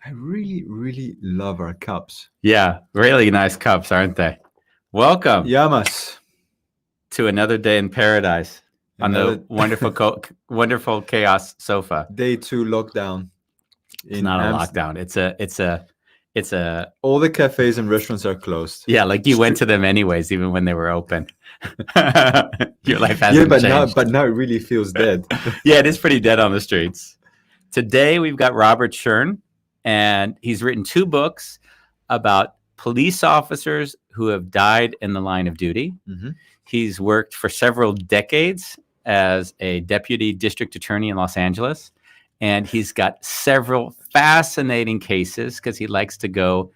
I really, really love our cups. Yeah, really nice cups, aren't they? Welcome Yamas. to another day in paradise on the Another wonderful chaos sofa. day two lockdown It's in not a Amsterdam. lockdown. It's a All the cafes and restaurants are closed. yeah, like you went to them anyways, even when they were open. Your life Yeah, hasn't but now, changed. but now it really feels dead. Yeah, it is pretty dead on the streets. Today we've got Robert Schirn, and he's written 2 books about police officers who have died in the line of duty. Mhm. He's worked for several decades as a deputy district attorney in Los Angeles, and he's got several fascinating cases because he likes to go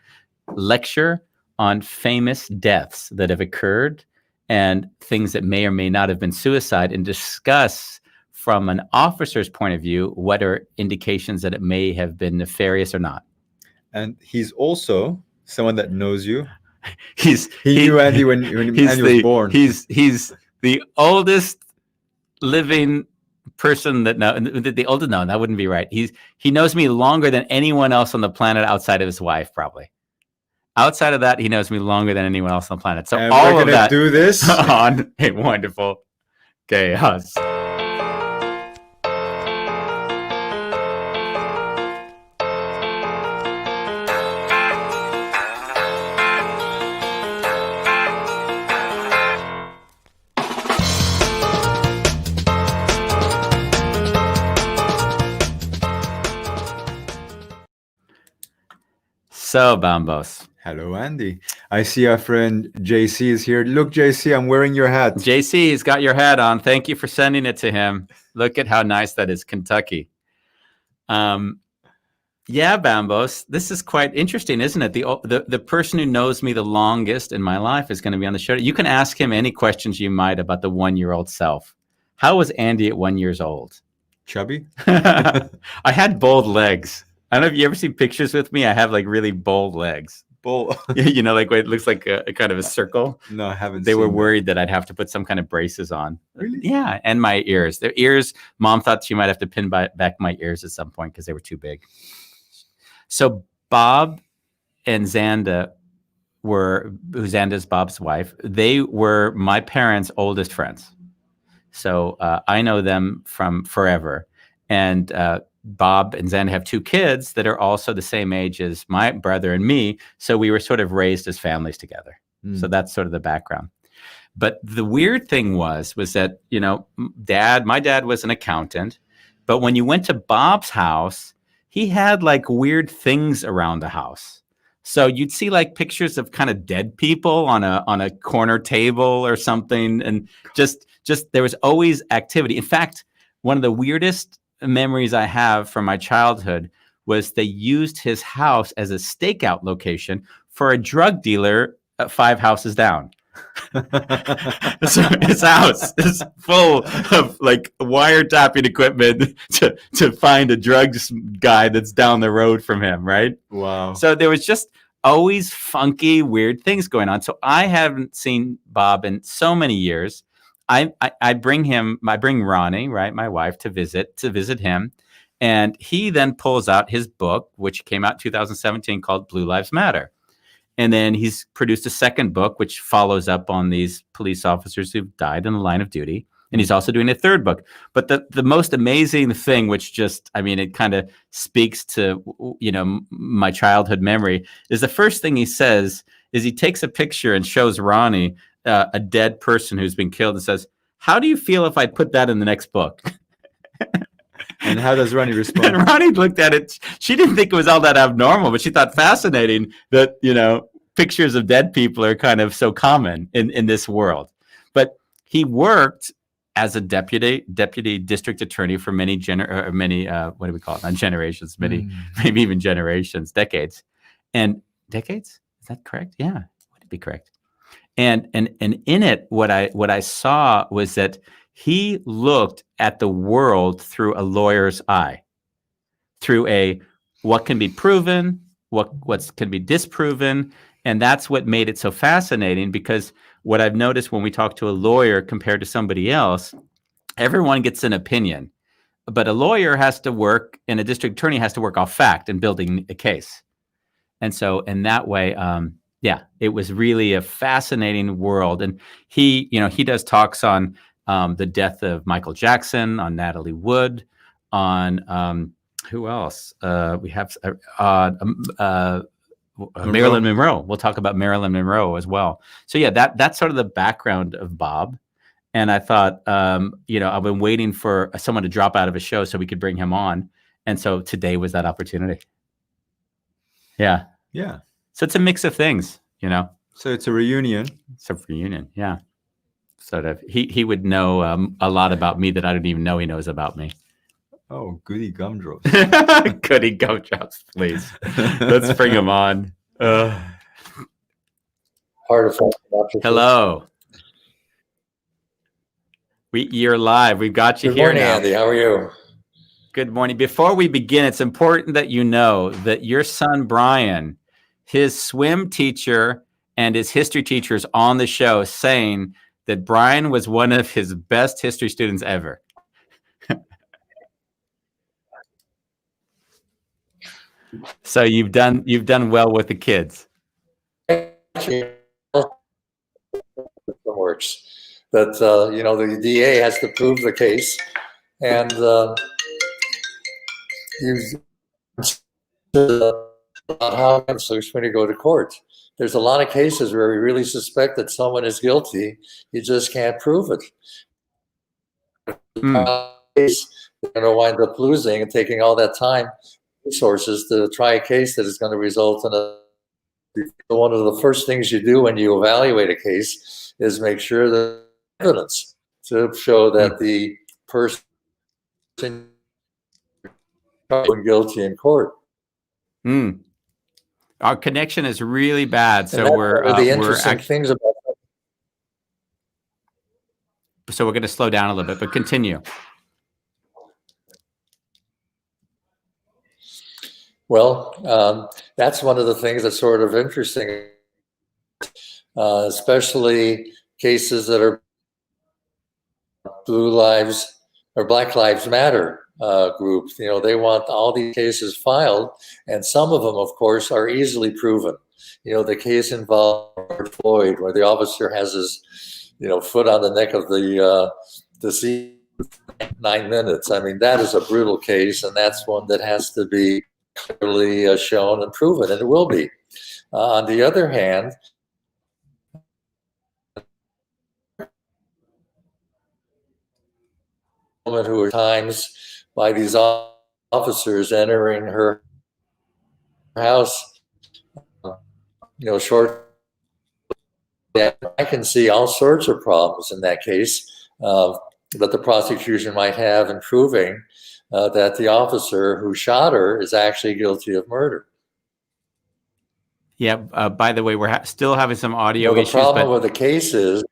lecture on famous deaths that have occurred and things that may or may not have been suicide, and discuss from an officer's point of view what are indications that it may have been nefarious or not. And he's also someone that knows you. He knew Andy when Andy was born. He's the oldest living person that the oldest. No, that wouldn't be right. He knows me longer than anyone else on the planet outside of his wife, probably. Outside of that, he knows me longer than anyone else on the planet. So And all we're of gonna that do this on a wonderful chaos. So, Bambos. Hello, Andy. I see our friend JC is here. Look, JC, I'm wearing your hat. JC's got your hat on. Thank you for sending it to him. Look at how nice that is, Kentucky. Yeah, Bambos, this is quite interesting, isn't it? The person who knows me the longest in my life is going to be on the show. You can ask him any questions you might about the 1-year-old self. How was Andy at 1 year old? Chubby? I had bold legs. I don't know if you ever see pictures with me. I have like really bold legs. Bull. You know, like it looks like a kind of a circle. No, I haven't. They were seen worried that I'd have to put some kind of braces on. Really? Yeah, and my ears. Their ears, Mom thought she might have to pin back my ears at some point because they were too big. So Bob and Xanda Xanda's Bob's wife, they were my parents' oldest friends. So I know them from forever. And Bob and Xanda have 2 kids that are also the same age as my brother and me. So we were sort of raised as families together. So that's sort of the background. But the weird thing was that, you know, my dad was an accountant. But when you went to Bob's house, he had like weird things around the house. So you'd see like pictures of kind of dead people on a corner table or something. And just there was always activity. In fact, one of the weirdest memories I have from my childhood was they used his house as a stakeout location for a drug dealer 5 houses down. So his house is full of like wiretapping equipment to find a drugs guy that's down the road from him, right? Wow. So there was just always funky, weird things going on. So I haven't seen Bob in so many years. I bring Ronnie, right, my wife, to visit him. And he then pulls out his book, which came out in 2017 called Blue Lives Matter. And then he's produced a second book, which follows up on these police officers who've died in the line of duty. And he's also doing a third book. But the most amazing thing, which just, I mean, it kind of speaks to, you know, my childhood memory, is the first thing he says is he takes a picture and shows Ronnie a dead person who's been killed and says, "How do you feel if I put that in the next book?" And how does Ronnie respond? And Ronnie looked at it. She didn't think it was all that abnormal, but she thought fascinating that, you know, pictures of dead people are kind of so common in this world. But he worked as a deputy district attorney for many what do we call it? Not generations, maybe even generations, decades. And decades? Is that correct? Yeah, would it be correct? And in it, what I saw was that he looked at the world through a lawyer's eye, through a what can be proven, what can be disproven. And that's what made it so fascinating, because what I've noticed when we talk to a lawyer compared to somebody else, everyone gets an opinion. a lawyer has to work, and a district attorney has to work off fact and building a case. And so in that way, it was really a fascinating world. And he does talks on the death of Michael Jackson, on Natalie Wood, on who else? We have Marilyn Monroe. We'll talk about Marilyn Monroe as well. So yeah, that's sort of the background of Bob. And I thought, I've been waiting for someone to drop out of a show so we could bring him on. And so today was that opportunity. Yeah. Yeah. So it's a mix of things, So it's a reunion. It's a reunion. Yeah. Sort of. He would know a lot about me that I don't even know he knows about me. Oh, goody gumdrops. Goody gumdrops, please. Let's bring him on. Hello. You're live. We've got you Good here morning, now. Andy. How are you? Good morning. Before we begin, it's important that you know that your son, Brian, his swim teacher and his history teacher is on the show saying that Brian was one of his best history students ever. So you've done well with the kids. Works. But the DA has to prove the case, and about how it's going to go to court. There's a lot of cases where we really suspect that someone is guilty. You just can't prove it. They're going to wind up losing and taking all that time, resources to try a case that is going to result in a. One of the first things you do when you evaluate a case is make sure the evidence to show that the person is guilty in court. Our connection is really bad, so things about that. So we're going to slow down a little bit, but continue. Well, that's one of the things that's sort of interesting, especially cases that are Blue Lives or Black Lives Matter group. They want all these cases filed, and some of them, of course, are easily proven. The case involved George Floyd, where the officer has his, foot on the neck of the deceased 9 minutes. I mean, that is a brutal case, and that's one that has to be clearly shown and proven, and it will be. On the other hand, woman who are times by these officers entering her house, short. I can see all sorts of problems in that case that the prosecution might have in proving that the officer who shot her is actually guilty of murder. Yeah. By the way, we're still having some audio the issues. Problem with the case is,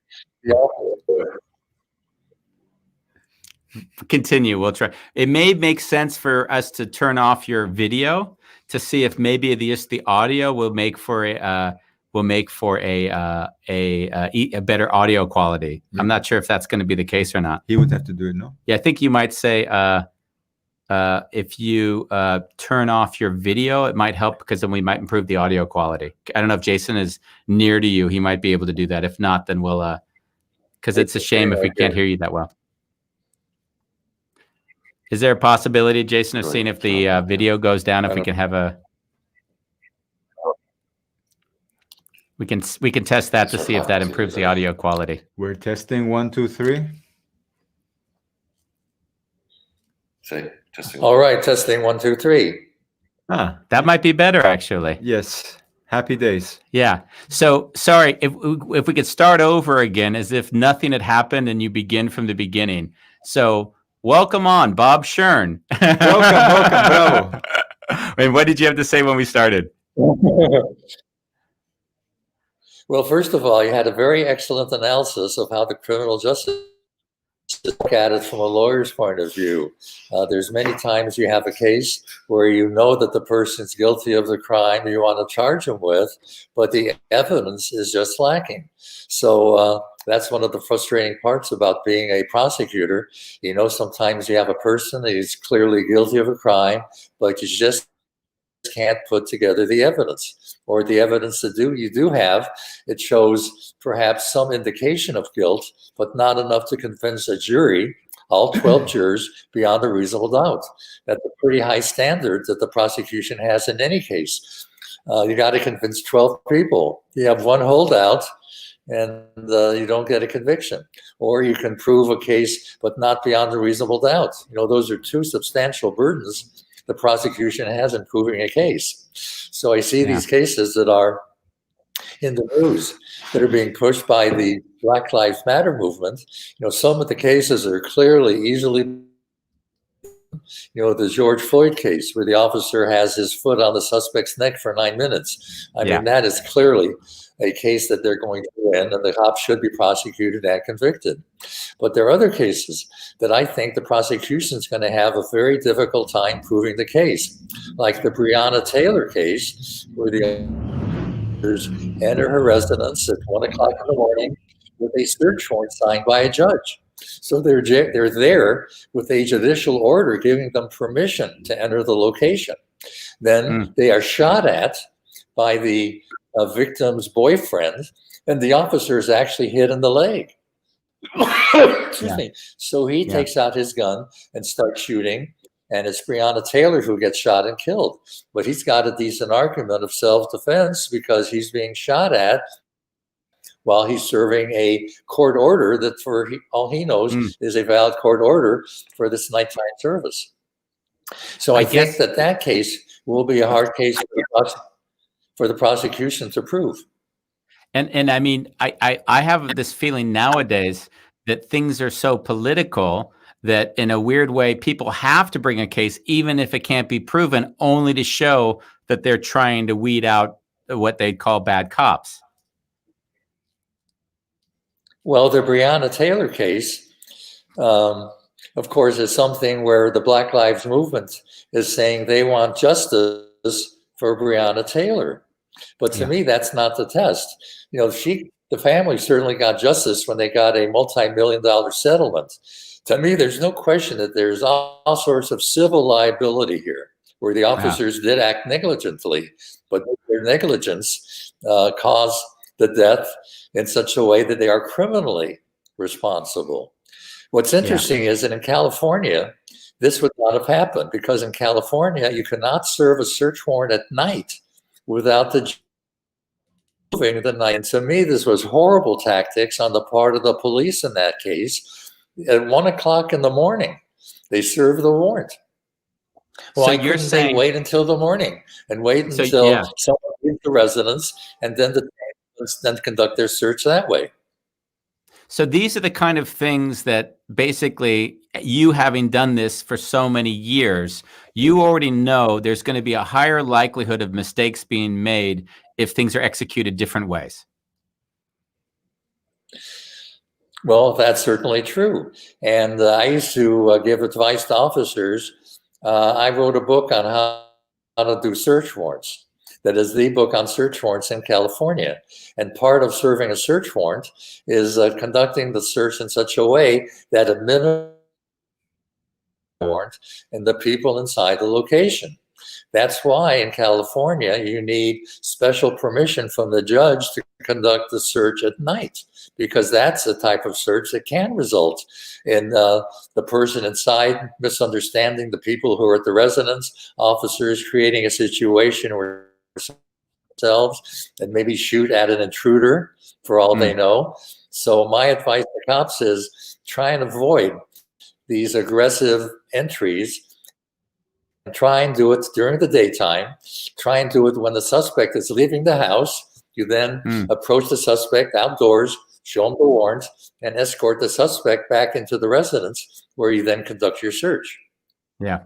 continue. We'll try. It may make sense for us to turn off your video to see if maybe the audio will make for a better audio quality. I'm not sure if that's going to be the case or not. He would have to do it, no? Yeah, I think you might say if you turn off your video, it might help because then we might improve the audio quality. I don't know if Jason is near to you. He might be able to do that. If not, then we'll because it's a shame if we can't hear you that well. Is there a possibility, Jason, of seeing if the video goes down, if we can have a... We can test that to see if that improves the audio quality. We're testing 1, 2, 3. Testing. All right, testing 1, 2, 3. That might be better, actually. Yes. Happy days. Yeah. So sorry, if we could start over again as if nothing had happened and you begin from the beginning. So welcome on, Bob Schirn. Welcome, bravo. And what did you have to say when we started? Well, first of all, you had a very excellent analysis of how the criminal justice look at it from a lawyer's point of view. There's many times you have a case where you know that the person's guilty of the crime you want to charge him with, but the evidence is just lacking. So That's one of the frustrating parts about being a prosecutor. Sometimes you have a person that is clearly guilty of a crime, but you just can't put together the evidence, or the evidence that you do have, it shows perhaps some indication of guilt, but not enough to convince a jury, all 12 jurors, beyond a reasonable doubt. That's a pretty high standard that the prosecution has in any case. You got to convince 12 people. You have one holdout, and you don't get a conviction. Or you can prove a case, but not beyond a reasonable doubt. Those are two substantial burdens the prosecution has in proving a case. So I see these cases that are in the news that are being pushed by the Black Lives Matter movement. Some of the cases are clearly, easily, the George Floyd case where the officer has his foot on the suspect's neck for 9 minutes. I mean, that is clearly a case that they're going to win, and the cop should be prosecuted and convicted. But there are other cases that I think the prosecution is going to have a very difficult time proving the case, like the Breonna Taylor case, where the officers enter her residence at 1 o'clock in the morning with a search warrant signed by a judge. So they're there with a judicial order giving them permission to enter the location. Then they are shot at by the victim's boyfriend, and the officer is actually hit in the leg. Excuse me. So he takes out his gun and starts shooting, and it's Breonna Taylor who gets shot and killed. But he's got a decent argument of self-defense because he's being shot at while he's serving a court order that, for all he knows, is a valid court order for this nighttime service. So I think that case will be a hard case for the prosecution to prove. And I mean, I have this feeling nowadays that things are so political that in a weird way, people have to bring a case, even if it can't be proven, only to show that they're trying to weed out what they'd call bad cops. Well, the Breonna Taylor case, of course, is something where the Black Lives Movement is saying they want justice for Breonna Taylor. But to me, that's not the test. The family certainly got justice when they got a multi-million-dollar settlement. To me, there's no question that there's all sorts of civil liability here, where the officers did act negligently, but their negligence caused the death in such a way that they are criminally responsible. What's interesting is that in California, this would not have happened, because in California, you cannot serve a search warrant at night without the moving the night. And to me, this was horrible tactics on the part of the police in that case. At 1 o'clock in the morning, they served the warrant. Well, so you're saying wait until the morning and wait until someone leaves the residence, and then conduct their search that way. So these are the kind of things that basically, you having done this for so many years, you already know there's going to be a higher likelihood of mistakes being made if things are executed different ways. Well, that's certainly true. And I used to give advice to officers. I wrote a book on how to do search warrants. That is the book on search warrants in California. And part of serving a search warrant is conducting the search in such a way that a minimum warrant and the people inside the location. That's why in California, you need special permission from the judge to conduct the search at night, because that's the type of search that can result in the person inside misunderstanding the people who are at the residence, officers creating a situation where themselves and maybe shoot at an intruder for all they know. So my advice to cops is try and avoid these aggressive entries, and try and do it during the daytime. Try and do it when the suspect is leaving the house. You then approach the suspect outdoors, show him the warrant, and escort the suspect back into the residence, where you then conduct your search. Yeah.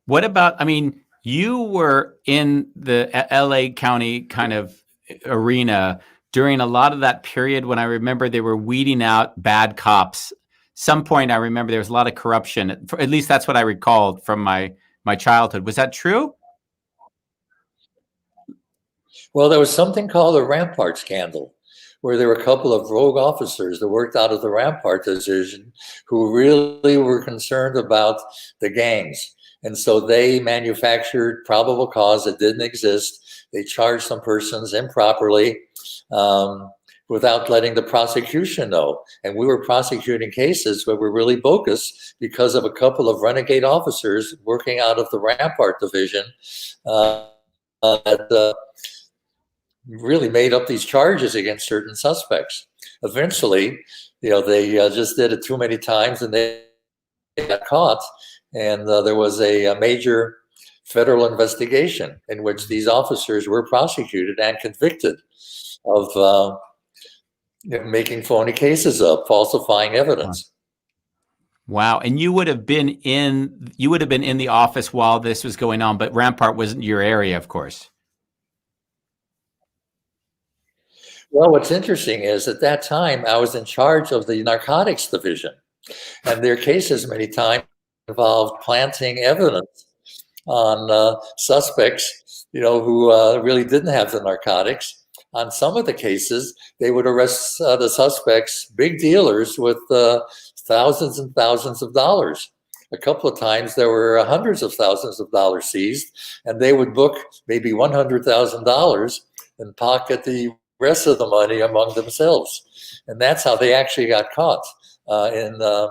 What about, I mean, you were in the LA County kind of arena during a lot of that period when I remember they were weeding out bad cops. Some point I remember there was a lot of corruption. At least that's what I recalled from my childhood. Was that true? Well, there was something called the Rampart scandal, where there were a couple of rogue officers that worked out of the Rampart division who really were concerned about the gangs. And so they manufactured probable cause that didn't exist. They charged some persons improperly without letting the prosecution know. And we were prosecuting cases where we're really bogus because of a couple of renegade officers working out of the Rampart division that really made up these charges against certain suspects. Eventually, they just did it too many times and they got caught. And there was a major federal investigation in which these officers were prosecuted and convicted of making phony cases up, falsifying evidence. Wow. And you would have been in the office while this was going on, but Rampart wasn't your area, of course. Well, what's interesting is at that time I was in charge of the narcotics division, and their cases many times involved planting evidence on suspects, who really didn't have the narcotics. On some of the cases, they would arrest the suspects, big dealers with thousands and thousands of dollars. A couple of times there were hundreds of thousands of dollars seized, and they would book maybe $100,000 and pocket the rest of the money among themselves. And that's how they actually got caught in a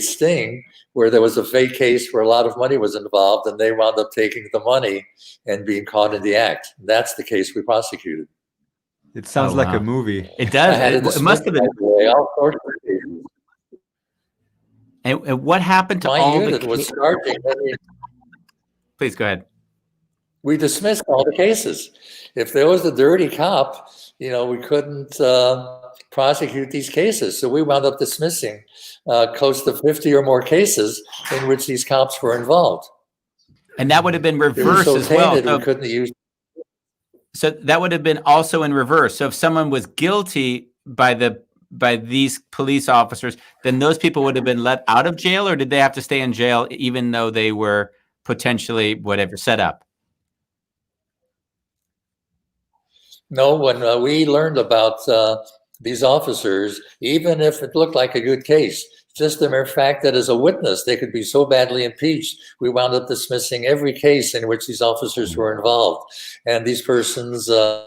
sting where there was a fake case where a lot of money was involved, and they wound up taking the money and being caught in the act. That's the case we prosecuted. It sounds like a movie. It does. It must have been. All sorts of cases. And what happened to My all unit the was charging. Please go ahead. We dismissed all the cases. If there was a dirty cop, we couldn't prosecute these cases. So we wound up dismissing close to 50 or more cases in which these cops were involved. And that would have been reversed so as well. We couldn't use. So that would have been also in reverse. So if someone was guilty by these police officers, then those people would have been let out of jail, or did they have to stay in jail even though they were potentially whatever set up? No, when we learned about these officers, even if it looked like a good case, just the mere fact that as a witness they could be so badly impeached, we wound up dismissing every case in which these officers were involved. And these persons were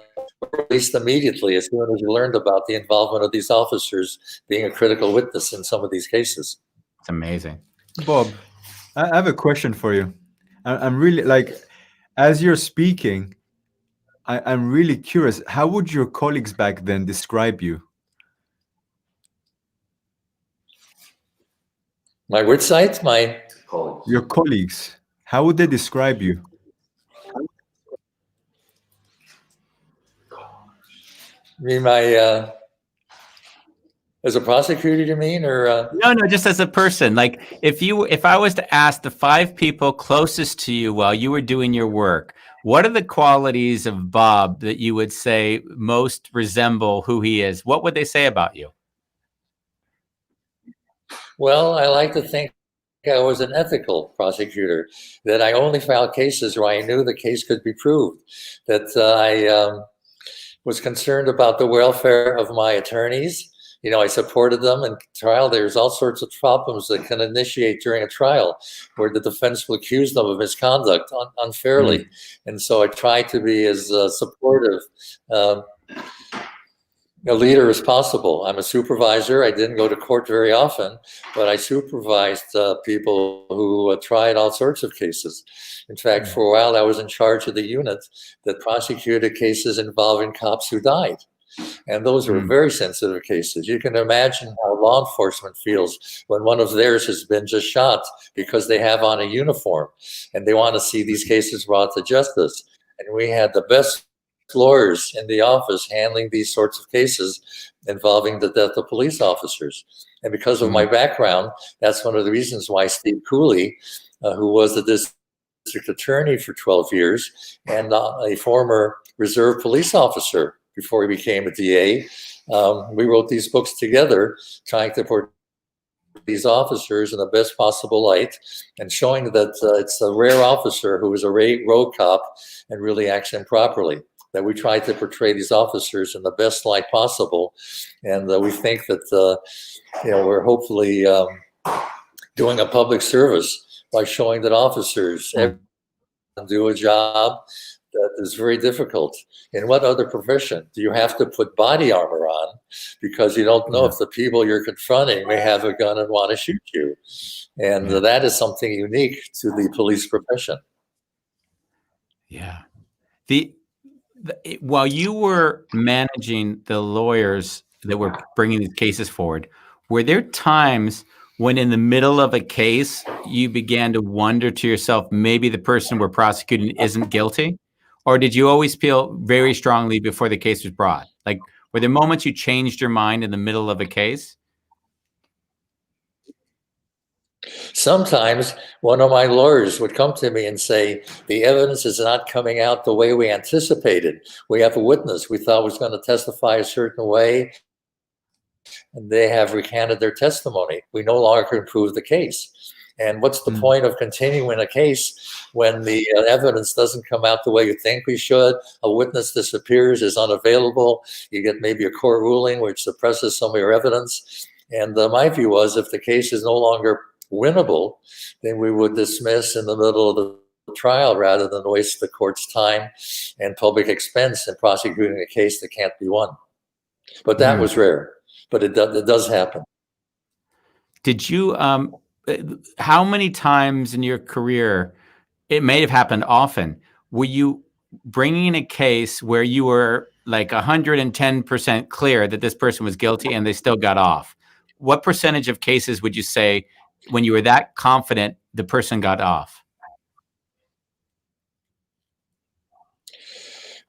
released immediately as soon as we learned about the involvement of these officers being a critical witness in some of these cases. It's amazing. Bob, I have a question for you. I'm really, as you're speaking, I'm really curious. How would your colleagues back then describe you? My which site? Your colleagues. How would they describe you? You mean as a prosecutor, you mean, or No, just as a person. Like if I was to ask the 5 people closest to you while you were doing your work, what are the qualities of Bob that you would say most resemble who he is? What would they say about you? Well, I like to think I was an ethical prosecutor, that I only filed cases where I knew the case could be proved, that I was concerned about the welfare of my attorneys. I supported them in trial. There's all sorts of problems that can initiate during a trial where the defense will accuse them of misconduct unfairly. And so I try to be as supportive a leader as possible. I'm a supervisor. I didn't go to court very often, but I supervised people who tried all sorts of cases. In fact, for a while, I was in charge of the unit that prosecuted cases involving cops who died. And those are very sensitive cases. You can imagine how law enforcement feels when one of theirs has been just shot because they have on a uniform and they want to see these cases brought to justice. And we had the best lawyers in the office handling these sorts of cases involving the death of police officers. And because of my background, that's one of the reasons why Steve Cooley, who was the district attorney for 12 years and a former reserve police officer before he became a DA, we wrote these books together trying to portray these officers in the best possible light and showing that it's a rare officer who is a rogue cop and really acts improperly. that we try to portray these officers in the best light possible. And we think that, we're hopefully doing a public service by showing that officers do a job that is very difficult. In what other profession do you have to put body armor on because you don't know if the people you're confronting may have a gun and want to shoot you? And that is something unique to the police profession. Yeah. While you were managing the lawyers that were bringing these cases forward, were there times when in the middle of a case, you began to wonder to yourself, maybe the person we're prosecuting isn't guilty? Or did you always feel very strongly before the case was brought? Like, were there moments you changed your mind in the middle of a case? Sometimes one of my lawyers would come to me and say, the evidence is not coming out the way we anticipated. We have a witness we thought was going to testify a certain way, and they have recanted their testimony. We no longer can prove the case. And what's the point of continuing a case when the evidence doesn't come out the way you think we should? A witness disappears, is unavailable. You get maybe a court ruling which suppresses some of your evidence. And my view was, if the case is no longer winnable, then we would dismiss in the middle of the trial rather than waste the court's time and public expense in prosecuting a case that can't be won. But that was rare. But it does happen. Did you, how many times in your career, it may have happened often, were you bringing a case where you were like 110% clear that this person was guilty and they still got off? What percentage of cases would you say when you were that confident the person got off?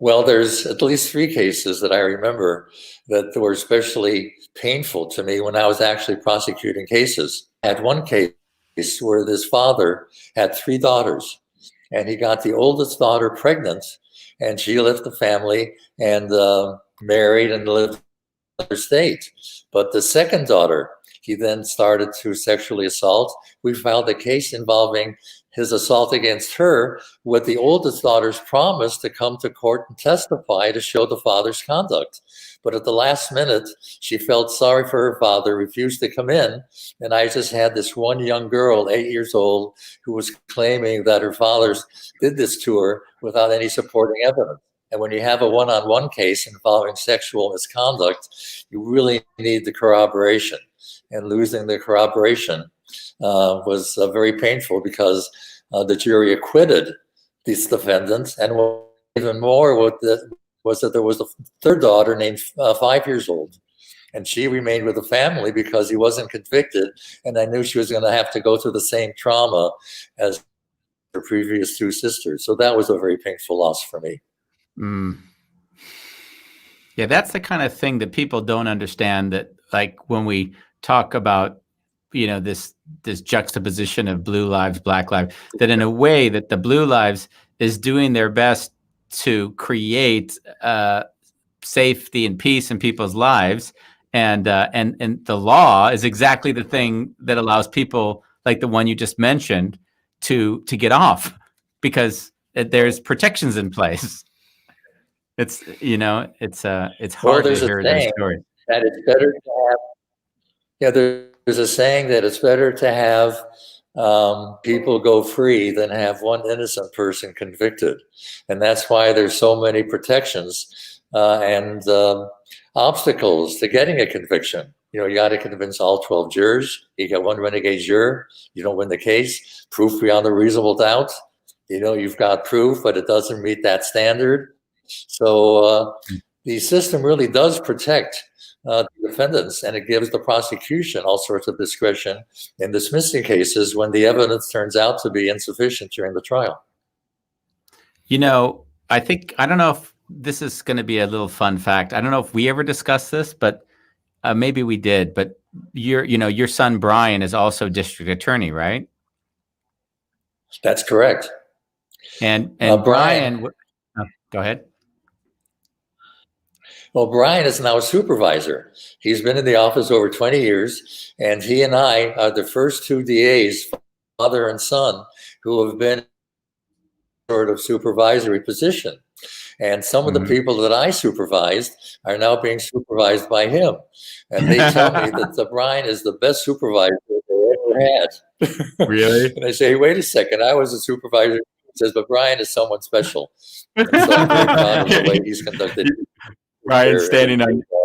Well, there's at least 3 cases that I remember that were especially painful to me when I was actually prosecuting cases. I had one case where this father had 3 daughters, and he got the oldest daughter pregnant, and she left the family and married and lived in another state. But the second daughter, he then started to sexually assault. We filed a case involving his assault against her with the oldest daughter's promise to come to court and testify to show the father's conduct. But at the last minute, she felt sorry for her father, refused to come in. And I just had this one young girl, 8 years old, who was claiming that her father did this to her without any supporting evidence. And when you have a one-on-one case involving sexual misconduct, you really need the corroboration. And losing the corroboration was very painful because the jury acquitted these defendants. And even more was that there was a third daughter named 5 years old. And she remained with the family because he wasn't convicted. And I knew she was going to have to go through the same trauma as her previous 2 sisters. So that was a very painful loss for me. Yeah, that's the kind of thing that people don't understand, that like when we talk about, this juxtaposition of blue lives, black lives, that in a way that the blue lives is doing their best to create safety and peace in people's lives, and the law is exactly the thing that allows people like the one you just mentioned to get off because there's protections in place. It's hard to hear those stories. That it's better to have. There's a saying that it's better to have people go free than have one innocent person convicted, and that's why there's so many protections and obstacles to getting a conviction. You got to convince all 12 jurors. You get one renegade juror, you don't win the case. Proof beyond a reasonable doubt. You've got proof, but it doesn't meet that standard. So the system really does protect the defendants, and it gives the prosecution all sorts of discretion in dismissing cases when the evidence turns out to be insufficient during the trial. I don't know if this is going to be a little fun fact. I don't know if we ever discussed this, but maybe we did. But your son Brian is also district attorney, right? That's correct. And Brian, go ahead. Well, Brian is now a supervisor. He's been in the office over 20 years, and he and I are the first 2 DAs, father and son, who have been in sort of supervisory position. And some of the people that I supervised are now being supervised by him. And they tell me that Brian is the best supervisor they ever had. Really? And I say, hey, wait a second, I was a supervisor. He says, but Brian is someone special. And so I'm very proud of the way he's conducted. Ryan's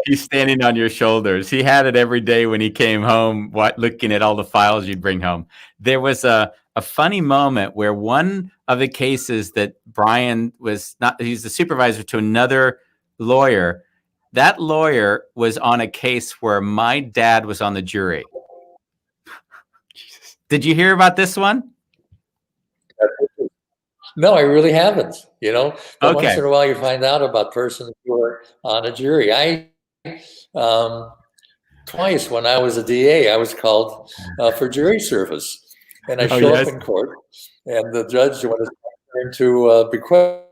he's standing on your shoulders. He had it every day when he came home, looking at all the files you'd bring home. There was a funny moment where one of the cases that Brian he's the supervisor to another lawyer. That lawyer was on a case where my dad was on the jury. Jesus. Did you hear about this one? No, I really haven't. But Okay. once in a while you find out about persons who are on a jury. Twice when I was a DA, I was called for jury service, and I show up in court, and the judge, when it's turn to bequest,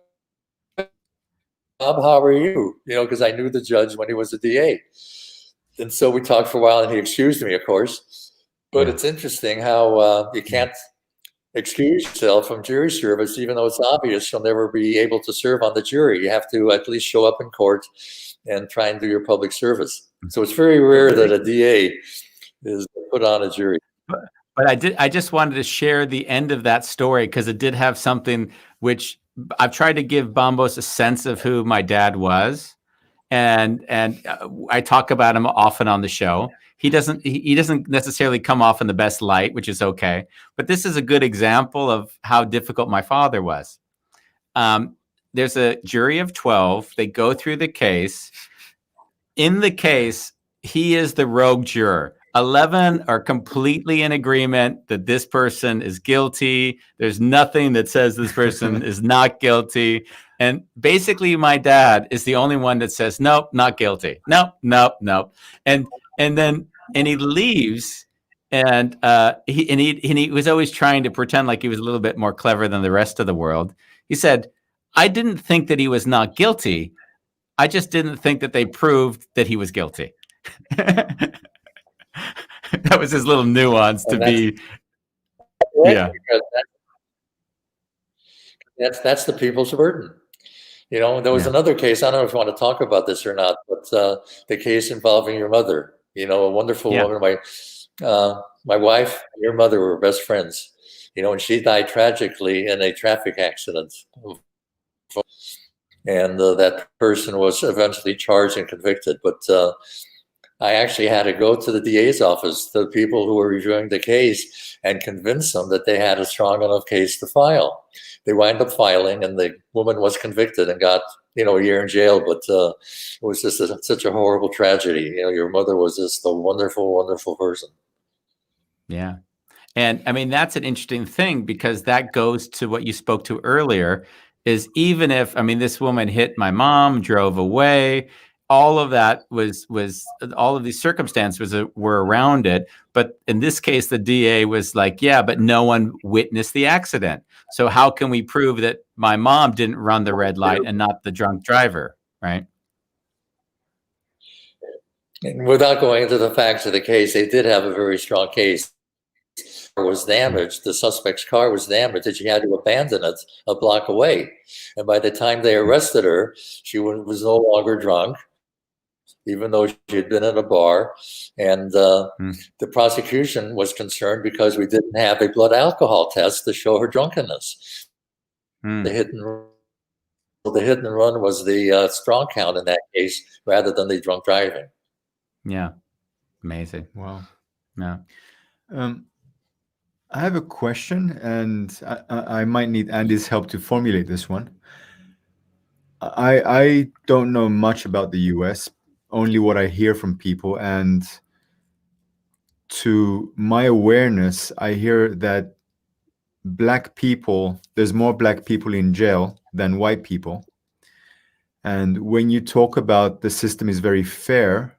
Bob, how are you? Because I knew the judge when he was a DA, and so we talked for a while, and he excused me, of course. But it's interesting how you can't excuse yourself from jury service, even though it's obvious you'll never be able to serve on the jury. You have to at least show up in court and try and do your public service. So it's very rare that a DA is put on a jury. But I just wanted to share the end of that story because it did have something which I've tried to give Bombos a sense of who my dad was. And I talk about him often on the show. He doesn't necessarily come off in the best light, which is okay. But this is a good example of how difficult my father was. There's a jury of 12. They go through the case. In the case, he is the rogue juror. 11 are completely in agreement that this person is guilty. There's nothing that says this person is not guilty. And basically, my dad is the only one that says, nope, not guilty. Nope, nope, nope. And he leaves, and he was always trying to pretend like he was a little bit more clever than the rest of the world. He said, I didn't think that he was not guilty. I just didn't think that they proved that he was guilty. That was his little nuance to be. Yeah. That's the people's burden. There was another case. I don't know if you want to talk about this or not, but the case involving your mother. A wonderful woman. My wife and your mother were best friends. And she died tragically in a traffic accident. And that person was eventually charged and convicted. But I actually had to go to the DA's office, to the people who were reviewing the case, and convince them that they had a strong enough case to file. They wound up filing, and the woman was convicted and got, a year in jail. But it was just such a horrible tragedy. Your mother was just a wonderful, wonderful person. Yeah. And I mean, that's an interesting thing because that goes to what you spoke to earlier is even if, this woman hit my mom, drove away, all of that was all of these circumstances were around it. But in this case, the DA was like, yeah, but no one witnessed the accident. So how can we prove that my mom didn't run the red light and not the drunk driver, right? And without going into the facts of the case, they did have a very strong case. Was damaged. The suspect's car was damaged, and she had to abandon it a block away. And by the time they arrested her, she was no longer drunk, even though she had been in a bar. And the prosecution was concerned because we didn't have a blood alcohol test to show her drunkenness. The hit and run was the strong count in that case rather than the drunk driving. Yeah. Amazing. Wow. Yeah. I have a question, and I might need Andy's help to formulate this one. I don't know much about the US, only what I hear from people. And to my awareness, I hear that there's more black people in jail than white people. And when you talk about the system is very fair,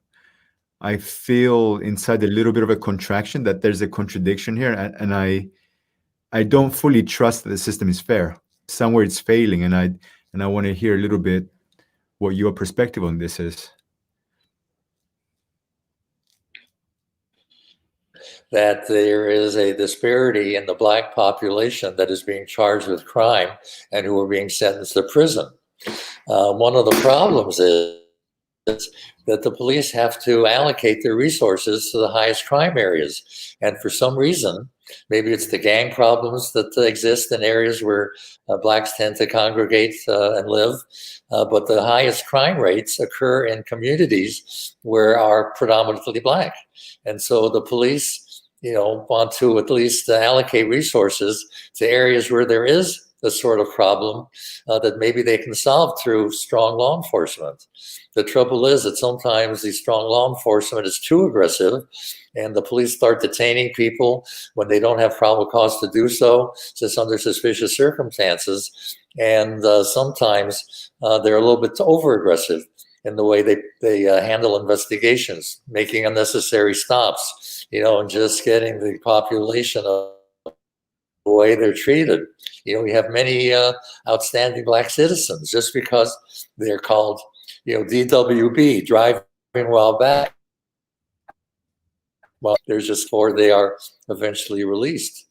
I feel inside a little bit of a contraction, that there's a contradiction here, and I don't fully trust that the system is fair. Somewhere it's failing, and I want to hear a little bit what your perspective on this is. That there is a disparity in the black population that is being charged with crime and who are being sentenced to prison. One of the problems is that the police have to allocate their resources to the highest crime areas. And for some reason, maybe it's the gang problems that exist in areas where blacks tend to congregate and live, but the highest crime rates occur in communities where are predominantly black. And so the police, want to at least allocate resources to areas where there is the sort of problem that maybe they can solve through strong law enforcement. The trouble is that sometimes the strong law enforcement is too aggressive, and the police start detaining people when they don't have probable cause to do so, just under suspicious circumstances. And sometimes they're a little bit over aggressive in the way they handle investigations, making unnecessary stops, and just getting the population of the way they're treated. We have many outstanding black citizens just because they're called, DWB, driving while back. Well, there's just four, they are eventually released.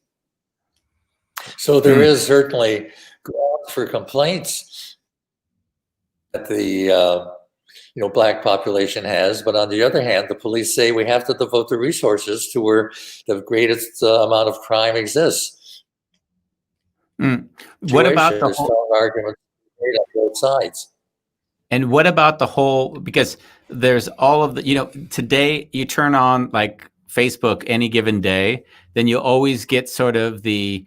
So there is certainly grounds for complaints that the black population has, but on the other hand, the police say we have to devote the resources to where the greatest amount of crime exists. What about the whole strong argument made on both sides? And what about the whole, because there's all of the, today you turn on like Facebook any given day, then you always get sort of the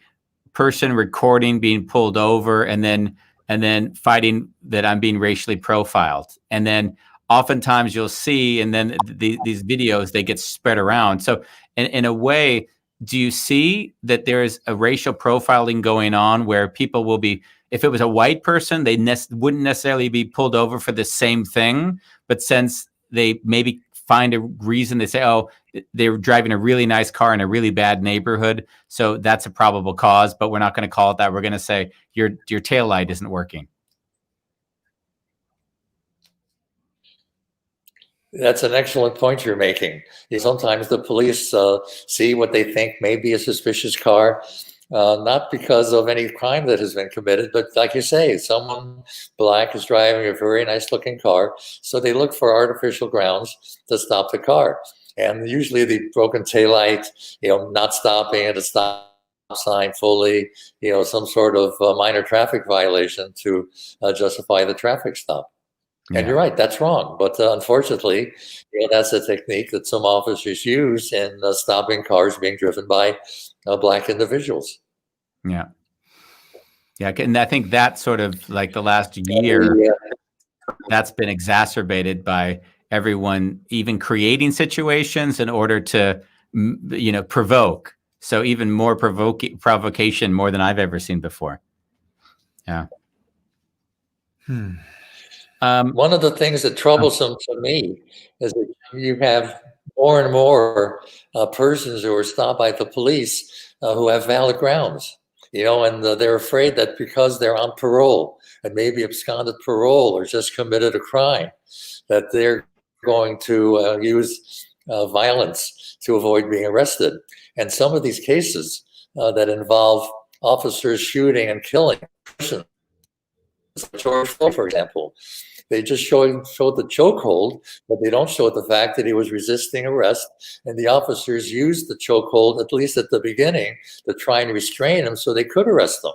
person recording being pulled over and then fighting that I'm being racially profiled. And then oftentimes you'll see, and then these videos, they get spread around. So in a way, do you see that there is a racial profiling going on where people will be, if it was a white person, they wouldn't necessarily be pulled over for the same thing, but since they maybe find a reason, they say, oh, they were driving a really nice car in a really bad neighborhood, so that's a probable cause, but we're not going to call it that. We're going to say your tail light isn't working. That's an excellent point you're making. Sometimes the police see what they think may be a suspicious car, not because of any crime that has been committed, but like you say, someone black is driving a very nice looking car, so they look for artificial grounds to stop the car. And usually the broken taillight, not stopping at a stop sign fully, some sort of minor traffic violation to justify the traffic stop. And Yeah. you're right, that's wrong. But unfortunately, that's a technique that some officers use in stopping cars being driven by black individuals. Yeah. Yeah. And I think that's sort of like the last year, that's been exacerbated by everyone even creating situations in order to, provoke. So even more provocation more than I've ever seen before. Yeah. One of the things that troublesome to me is that you have more and more persons who are stopped by the police who have valid grounds, and they're afraid that because they're on parole and maybe absconded parole or just committed a crime, that they're going to use violence to avoid being arrested. And some of these cases that involve officers shooting and killing persons, George Floyd, for example, they just show the chokehold, but they don't show the fact that he was resisting arrest. And the officers used the chokehold, at least at the beginning, to try and restrain him so they could arrest him.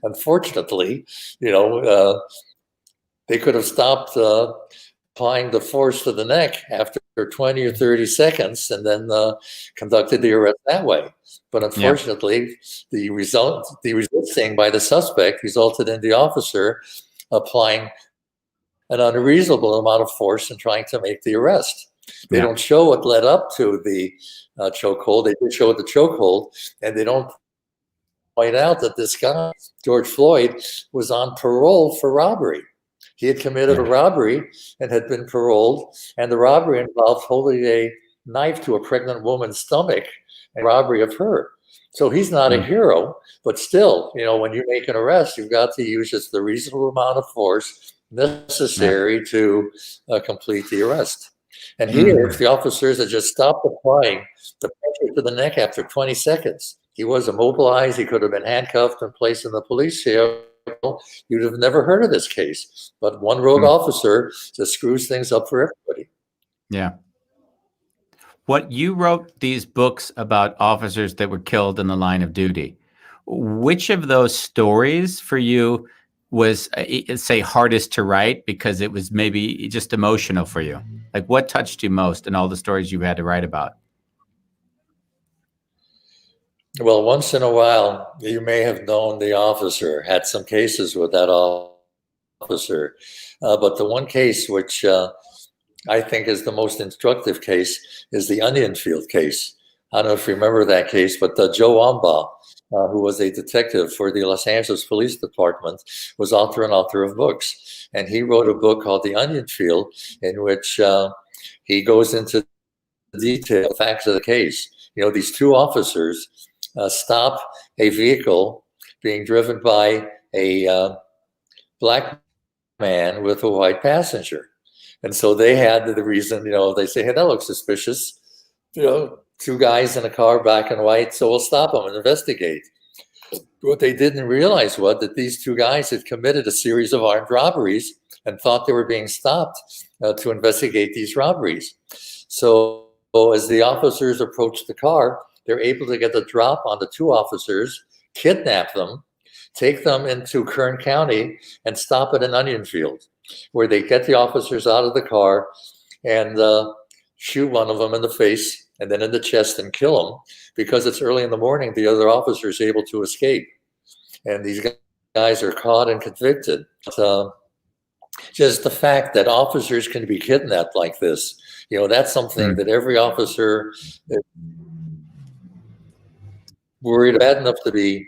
Unfortunately, they could have stopped applying the force to the neck after 20 or 30 seconds and then conducted the arrest that way. But unfortunately, the resisting by the suspect resulted in the officer applying an unreasonable amount of force in trying to make the arrest. They don't show what led up to the chokehold. They did show the chokehold, and they don't point out that this guy, George Floyd, was on parole for robbery. He had committed a robbery and had been paroled, and the robbery involved holding a knife to a pregnant woman's stomach and robbery of her. So he's not a hero, but still, when you make an arrest, you've got to use just the reasonable amount of force necessary to complete the arrest. And here, if the officers had just stopped applying the pressure to the neck after 20 seconds, he was immobilized, he could have been handcuffed and placed in the police you'd have never heard of this case. But one rogue officer just screws things up for everybody. Yeah. What you wrote these books about officers that were killed in the line of duty. Which of those stories for you was, say, hardest to write because it was maybe just emotional for you? Like, what touched you most in all the stories you had to write about? Well, once in a while, you may have known the officer, had some cases with that officer. But the one case which I think is the most instructive case is the onion field case. I don't know if you remember that case, but Joe Wamba, who was a detective for the Los Angeles Police Department, was author of books. And he wrote a book called The Onion Field, in which he goes into detail, facts of the case. These two officers stop a vehicle being driven by a black man with a white passenger. And so they had the reason, they say, hey, that looks suspicious. Two guys in a car, black and white, so we'll stop them and investigate. What they didn't realize was that these two guys had committed a series of armed robberies and thought they were being stopped to investigate these robberies. So as the officers approached the car, they're able to get the drop on the two officers, kidnap them, take them into Kern County, and stop at an onion field, where they get the officers out of the car and shoot one of them in the face and then in the chest and kill him. Because it's early in the morning, the other officer is able to escape. And these guys are caught and convicted. Just the fact that officers can be kidnapped like this, that's something that every officer is worried bad enough to be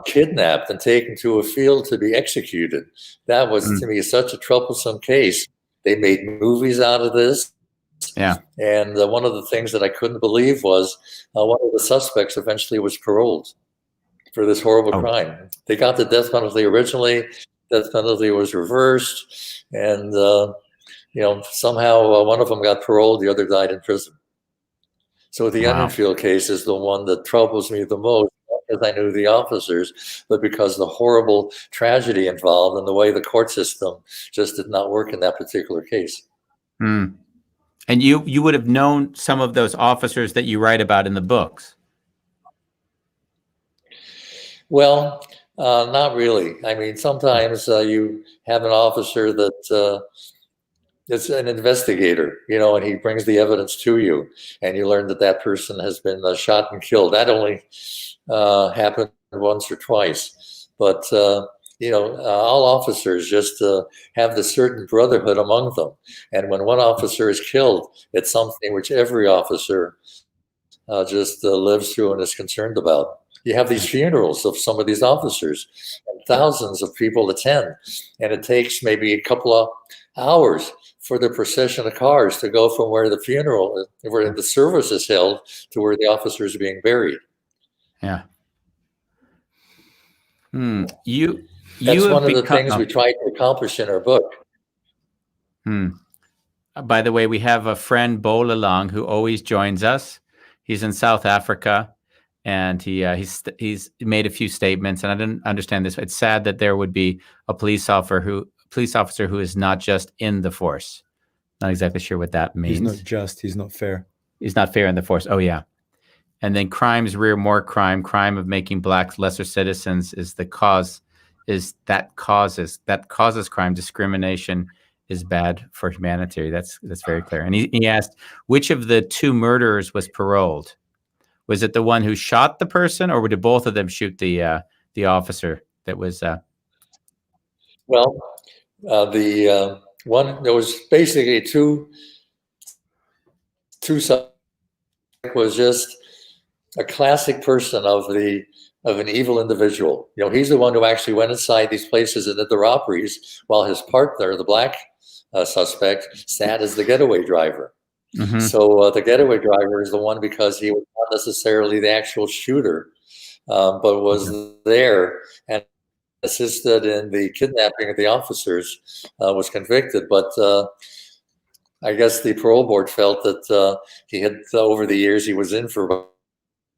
kidnapped and taken to a field to be executed. That was, to me, such a troublesome case. They made movies out of this. Yeah. And one of the things that I couldn't believe was one of the suspects eventually was paroled for this horrible crime. They got the death penalty originally. Death penalty was reversed. And, somehow one of them got paroled. The other died in prison. So the onion field case is the one that troubles me the most, not because I knew the officers, but because the horrible tragedy involved and the way the court system just did not work in that particular case. And you would have known some of those officers that you write about in the books. Well, not really. I mean, sometimes you have an officer that it's an investigator, and he brings the evidence to you, and you learn that that person has been shot and killed. That only happened once or twice. But, all officers just have this certain brotherhood among them. And when one officer is killed, it's something which every officer just lives through and is concerned about. You have these funerals of some of these officers, and thousands of people attend, and it takes maybe a couple of hours for the procession of cars to go from where the funeral, where the service is held, to where the officer is being buried. Yeah. That's one of the things we try to accomplish in our book. By the way, we have a friend, Bo Lalong, who always joins us. He's in South Africa, and he's made a few statements, and I didn't understand this. It's sad that there would be a police officer who is not just in the force. Not exactly sure what that means. He's not fair. He's not fair in the force. Oh, yeah. And then crimes rear more crime. Crime of making blacks lesser citizens causes crime. Discrimination is bad for humanity. That's very clear. And he asked, which of the two murderers was paroled? Was it the one who shot the person, or did both of them shoot the officer that was? Well, the one, there was basically two subjects. Was just a classic person of an evil individual. He's the one who actually went inside these places and did the robberies, while his partner, the black suspect, sat as the getaway driver. Mm-hmm. So the getaway driver is the one, because he was not necessarily the actual shooter, but was there and assisted in the kidnapping of the officers, was convicted. But I guess the parole board felt that he had, over the years he was in for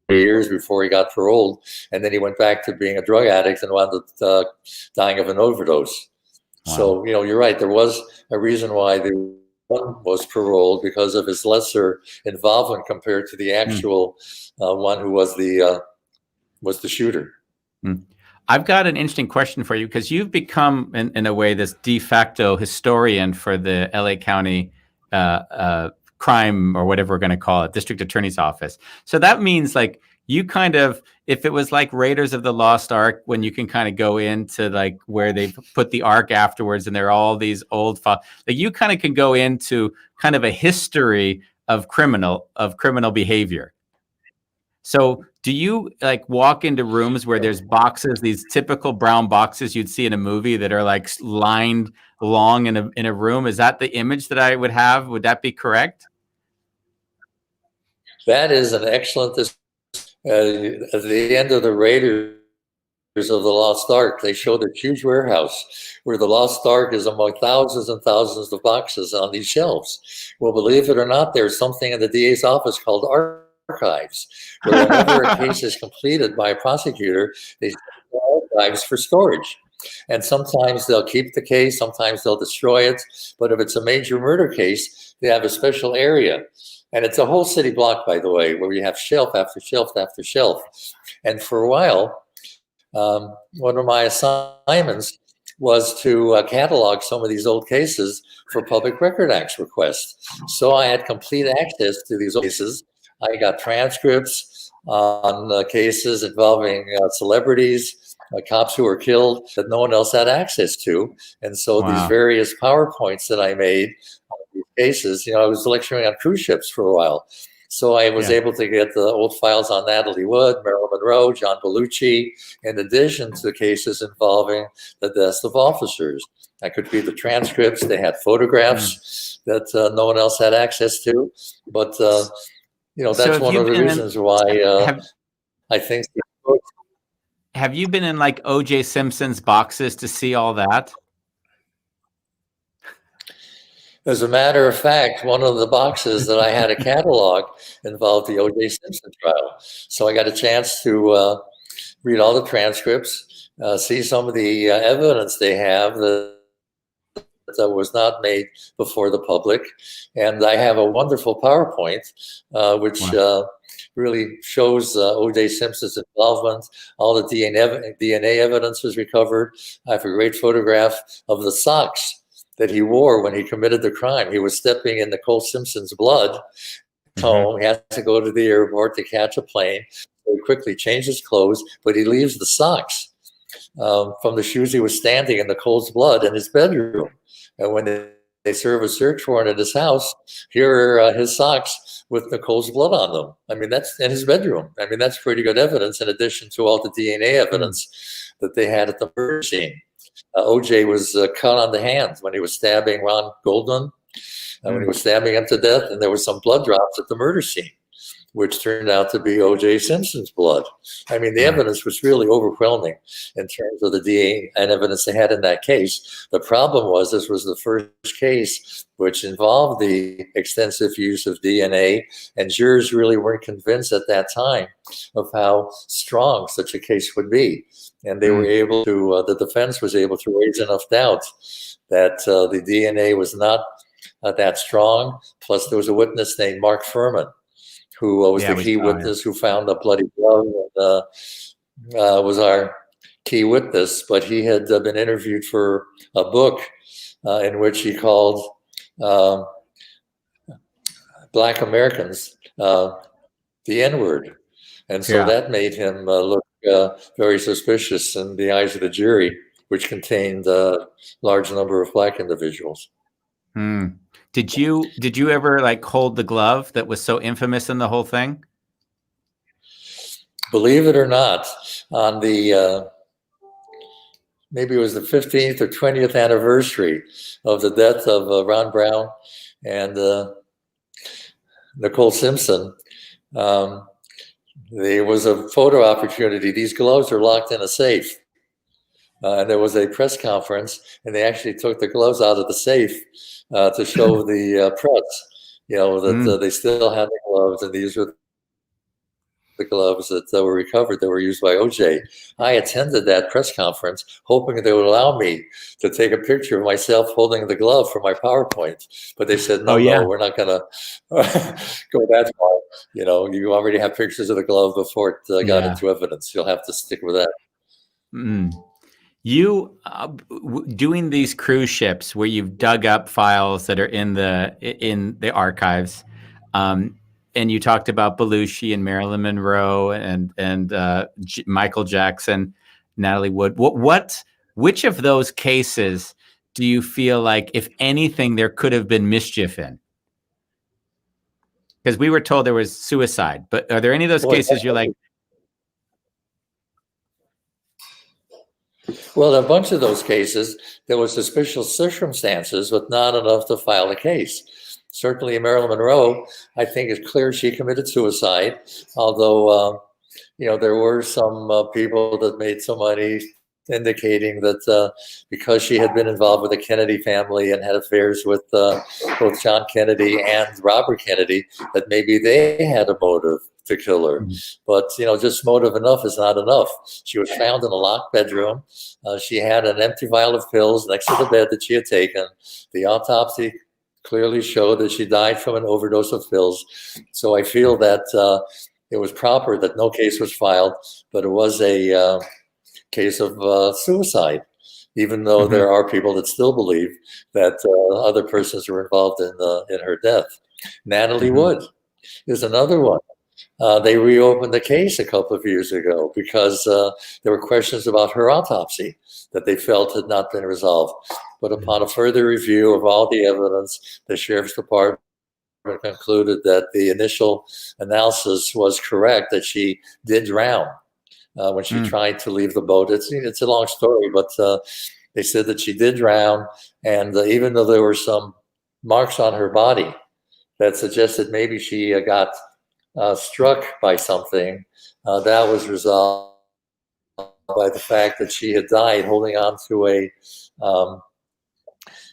years before he got paroled, and then he went back to being a drug addict and wound up dying of an overdose. Wow. So, you're right. There was a reason why the one was paroled, because of his lesser involvement compared to the actual one who was the shooter. I've got an interesting question for you, because you've become, in a way, this de facto historian for the LA County crime, or whatever we're going to call it, district attorney's office. So that means, like, you kind of, if it was like Raiders of the Lost Ark, when you can kind of go into like where they put the Ark afterwards, and there are all these old, like, you kind of can go into kind of a history of criminal behavior. So do you like walk into rooms where there's boxes, these typical brown boxes you'd see in a movie that are like lined along in a room? Is that the image that I would have? Would that be correct? That is an excellent. At the end of the Raiders of the Lost Ark, they showed a huge warehouse where the Lost Ark is among thousands and thousands of boxes on these shelves. Well, believe it or not, there's something in the DA's office called archives, where whenever a case is completed by a prosecutor, they send the archives for storage. And sometimes they'll keep the case, sometimes they'll destroy it. But if it's a major murder case, they have a special area. And it's a whole city block, by the way, where you have shelf after shelf after shelf. And for a while, one of my assignments was to catalog some of these old cases for Public Record Act requests. So I had complete access to these old cases. I got transcripts on cases involving celebrities, cops who were killed that no one else had access to. And so these various PowerPoints that I made on these cases, I was lecturing on cruise ships for a while. So I was able to get the old files on Natalie Wood, Marilyn Monroe, John Bellucci, in addition to cases involving the deaths of officers. I could read the transcripts. They had photographs that no one else had access to. But, that's one of the reasons why I think. Have you been in like O.J. Simpson's boxes to see all that? As a matter of fact, one of the boxes that I had a catalog involved the O.J. Simpson trial. So I got a chance to read all the transcripts, see some of the evidence they have that was not made before the public. And I have a wonderful PowerPoint, which really shows O.J. Simpson's involvement. All the DNA evidence was recovered. I have a great photograph of the socks that he wore when he committed the crime. He was stepping in Nicole Simpson's blood. So he has to go to the airport to catch a plane. So he quickly changes clothes, but he leaves the socks from the shoes he was standing in Nicole's blood in his bedroom. And when they serve a search warrant at his house, here are his socks with Nicole's blood on them. I mean, that's in his bedroom. I mean, that's pretty good evidence, in addition to all the DNA evidence that they had at the murder scene. OJ was cut on the hands when he was stabbing Ron Goldman, when he was stabbing him to death, and there was some blood drops at the murder scene, which turned out to be O.J. Simpson's blood. I mean, the evidence was really overwhelming in terms of the DNA and evidence they had in that case. The problem was this was the first case which involved the extensive use of DNA, and jurors really weren't convinced at that time of how strong such a case would be. And they were able to, the defense was able to raise enough doubt that the DNA was not that strong. Plus, there was a witness named Mark Furman, who was the key witness who found the bloody glove and was our key witness. But he had been interviewed for a book in which he called Black Americans the N-word. And so that made him look very suspicious in the eyes of the jury, which contained a large number of Black individuals. Did you ever like hold the glove that was so infamous in the whole thing? Believe it or not, on the maybe it was the 15th or 20th anniversary of the death of Ron Brown and Nicole Simpson, there was a photo opportunity. These gloves are locked in a safe. And there was a press conference, and they actually took the gloves out of the safe to show the press, that they still had the gloves, and these were the gloves that were recovered that were used by OJ. I attended that press conference hoping they would allow me to take a picture of myself holding the glove for my PowerPoint. But they said, no, no, we're not going to go that far. You know, you already have pictures of the glove before it got into evidence. You'll have to stick with that. Mm. You doing these cruise ships where you've dug up files that are in the archives, and you talked about Belushi and Marilyn Monroe and Michael Jackson, Natalie Wood. Which of those cases do you feel like, if anything, there could have been mischief in? Because we were told there was suicide, but are there any of those cases you're like? Well, in a bunch of those cases, there was suspicious circumstances, but not enough to file a case. Certainly, Marilyn Monroe, I think it's clear she committed suicide, although, you know, there were some people that made some money indicating that because she had been involved with the Kennedy family and had affairs with both John Kennedy and Robert Kennedy, that maybe they had a motive to kill her. But, you know, just motive enough is not enough. She was found in a locked bedroom. She had an empty vial of pills next to the bed that she had taken. The autopsy clearly showed that she died from an overdose of pills. So I feel that it was proper that no case was filed, but it was a case of suicide, even though there are people that still believe that other persons were involved in her death. Natalie Wood is another one. They reopened the case a couple of years ago because there were questions about her autopsy that they felt had not been resolved. But upon a further review of all the evidence, the Sheriff's Department concluded that the initial analysis was correct, that she did drown when she tried to leave the boat. It's a long story, but they said that she did drown. And even though there were some marks on her body that suggested maybe she got struck by something, that was resolved by the fact that she had died holding on to a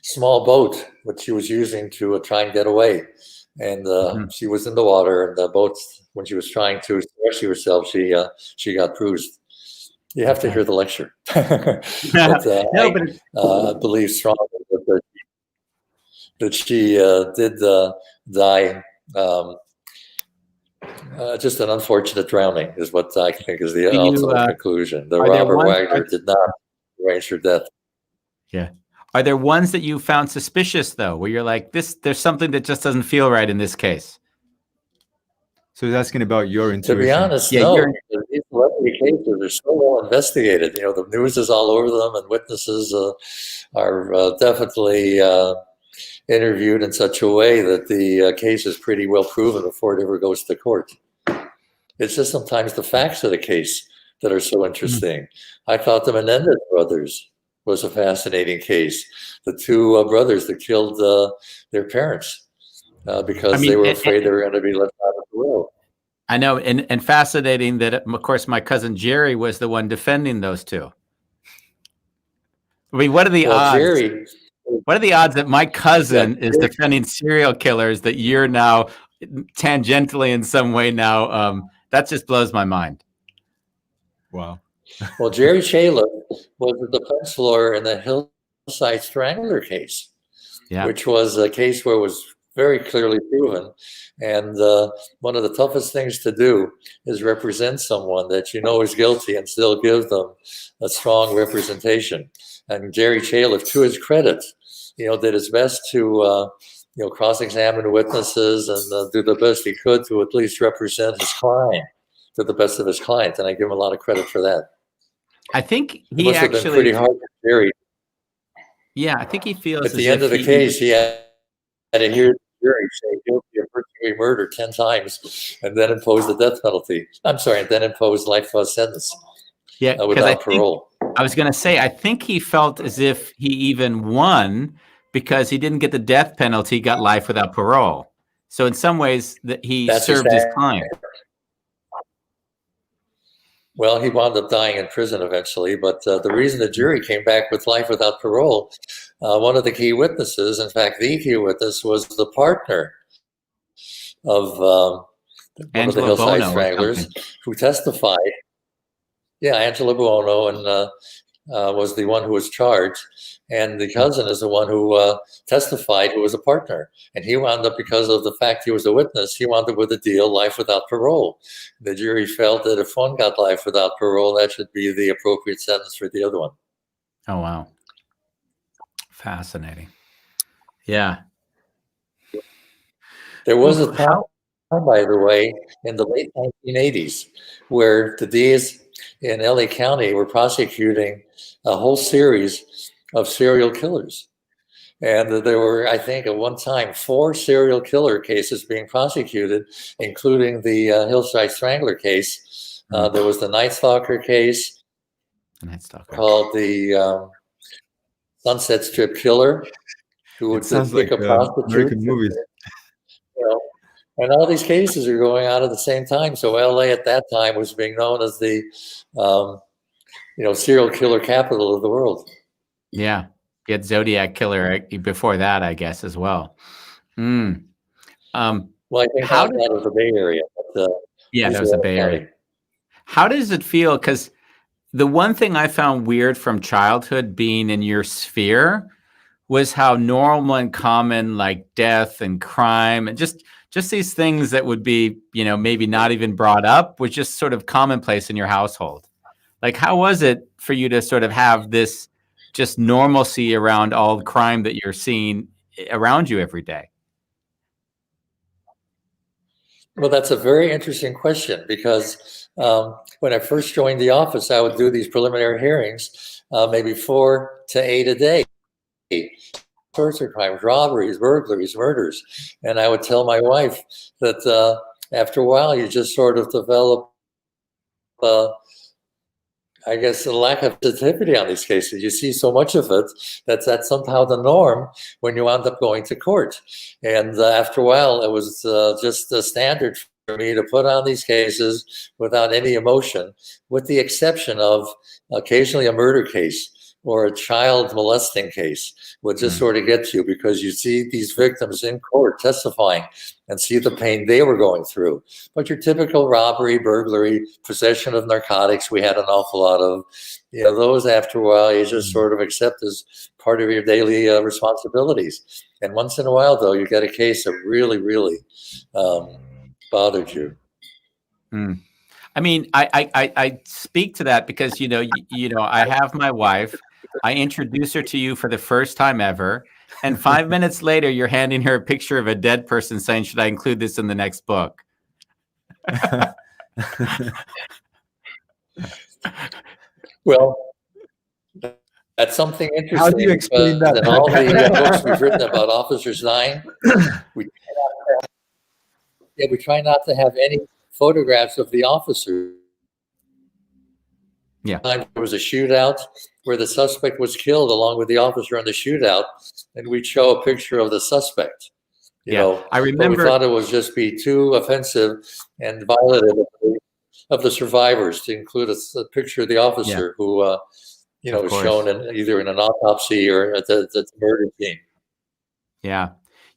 small boat, which she was using to try and get away. And she was in the water, and the boat, when she was trying to rescue herself, she got bruised. You have to hear the lecture. But I believe strongly that she did die. Just an unfortunate drowning is what I think is the ultimate conclusion. The Robert Wagner did not arrange her death. Yeah. Are there ones that you found suspicious, though, where you're like, there's something that just doesn't feel right in this case? So he's asking about your intuition. To be honest, no. These celebrity cases are so well investigated. You know, the news is all over them, and witnesses are definitely interviewed in such a way that the case is pretty well proven before it ever goes to court. It's just sometimes the facts of the case that are so interesting. I thought the Menendez brothers was a fascinating case. The two brothers that killed their parents because they were afraid they were going to be left out of the will. I know, and fascinating that, of course, my cousin Jerry was the one defending those two. I mean, what are the odds? What are the odds that my cousin is defending serial killers that you're now tangentially in some way now? That just blows my mind. Wow. Well, Jerry Shayla was the defense lawyer in the Hillside Strangler case, which was a case where it was very clearly proven. And one of the toughest things to do is represent someone that you know is guilty and still give them a strong representation. And Jerry Shayla, to his credit, you know, did his best to cross-examine witnesses and do the best he could to at least represent his client to the best of his client. And I give him a lot of credit for that. I think he must have been pretty hard for Jerry. Yeah, I think he feels at the end of the case, he had to hear the jury say guilty of first-degree murder 10 times, and then impose the death penalty. I'm sorry, and then impose life sentence. Yeah, without parole. I was going to say, I think he felt as if he even won because he didn't get the death penalty, got life without parole. So in some ways, that he served his client. Well, he wound up dying in prison eventually, but the reason the jury came back with life without parole, one of the key witnesses, in fact, the key witness was the partner of one of the Angela Hillside Bono or Stranglers, something. who testified. Yeah, Angela Buono, and was the one who was charged, and the cousin is the one who testified, who was a partner, and he wound up, because of the fact he was a witness, he wound up with a deal, life without parole. The jury felt that if one got life without parole, that should be the appropriate sentence for the other one. Oh, wow. Fascinating. Yeah. There was a time, by the way, in the late 1980s, where the DAs in LA County were prosecuting a whole series of serial killers. And there were, I think, at one time, 4 serial killer cases being prosecuted, including the Hillside Strangler case. There was the Night Stalker case, called the Sunset Strip Killer, who would pick a prostitute. American movies. You know, and all these cases are going on at the same time. So LA at that time was being known as the, serial killer capital of the world. Yeah. You had Zodiac Killer before that, I guess, as well. Well, I think that was the Bay Area. But, yeah, that was the Bay Area. How does it feel? Because the one thing I found weird from childhood being in your sphere was how normal and common, like death and crime and just these things that would be, maybe not even brought up, was just sort of commonplace in your household. Like, how was it for you to sort of have this just normalcy around all the crime that you're seeing around you every day? Well, that's a very interesting question, because when I first joined the office, I would do these preliminary hearings, maybe 4 to 8 a day. Sorts of crimes, robberies, burglaries, murders. And I would tell my wife that after a while, you just sort of develop, I guess, a lack of sensitivity on these cases. You see so much of it that's somehow the norm when you end up going to court. And after a while, it was just the standard for me to put on these cases without any emotion, with the exception of occasionally a murder case or a child molesting case would just sort of get you, because you see these victims in court testifying and see the pain they were going through. But your typical robbery, burglary, possession of narcotics, we had an awful lot of, those after a while you just sort of accept as part of your daily responsibilities. And once in a while, though, you get a case that really, really bothered you. I mean, I speak to that because, I have my wife. I introduce her to you for the first time ever. And 5 minutes later, you're handing her a picture of a dead person saying, should I include this in the next book? Well, that's something interesting. How do you explain that? In all the books we've written about Officers 9, we try not to have any photographs of the officers. Yeah. There was a shootout where the suspect was killed along with the officer in the shootout, and we'd show a picture of the suspect. I remember. But we thought it would just be too offensive and violative of the survivors to include a picture of the officer who, was shown either in an autopsy or at the murder scene. Yeah.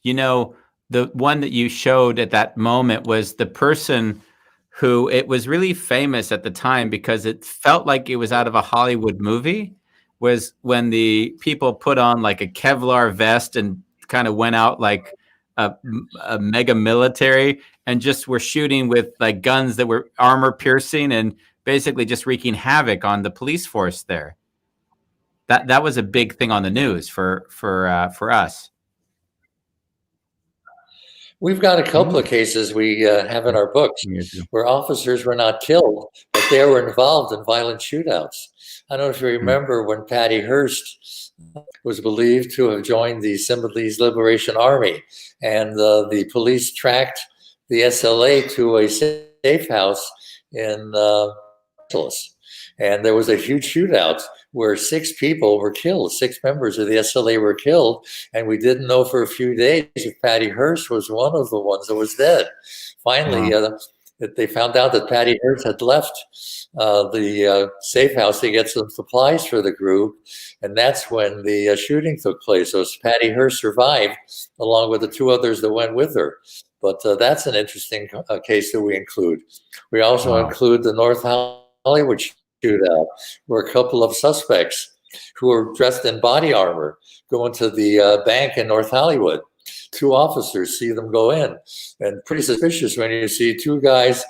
The one that you showed at that moment was the person who, it was really famous at the time because it felt like it was out of a Hollywood movie, was when the people put on like a Kevlar vest and kind of went out like a mega military and just were shooting with like guns that were armor piercing and basically just wreaking havoc on the police force there. That was a big thing on the news for us. We've got a couple of cases we have in our books where officers were not killed, but they were involved in violent shootouts. I don't know if you remember when Patty Hearst was believed to have joined the Symbionese Liberation Army, and the police tracked the SLA to a safe house in Angeles. And there was a huge shootout where 6 people were killed, 6 members of the SLA were killed, and we didn't know for a few days if Patty Hearst was one of the ones that was dead. Finally, they found out that Patty Hearst had left the safe house to get some supplies for the group, and that's when the shooting took place. So Patty Hearst survived, along with the 2 others that went with her. But that's an interesting case that we include. We also Wow. include the North Hollywood shootout, where a couple of suspects who were dressed in body armor go into the bank in North Hollywood. Two officers see them go in, and pretty suspicious when you see two guys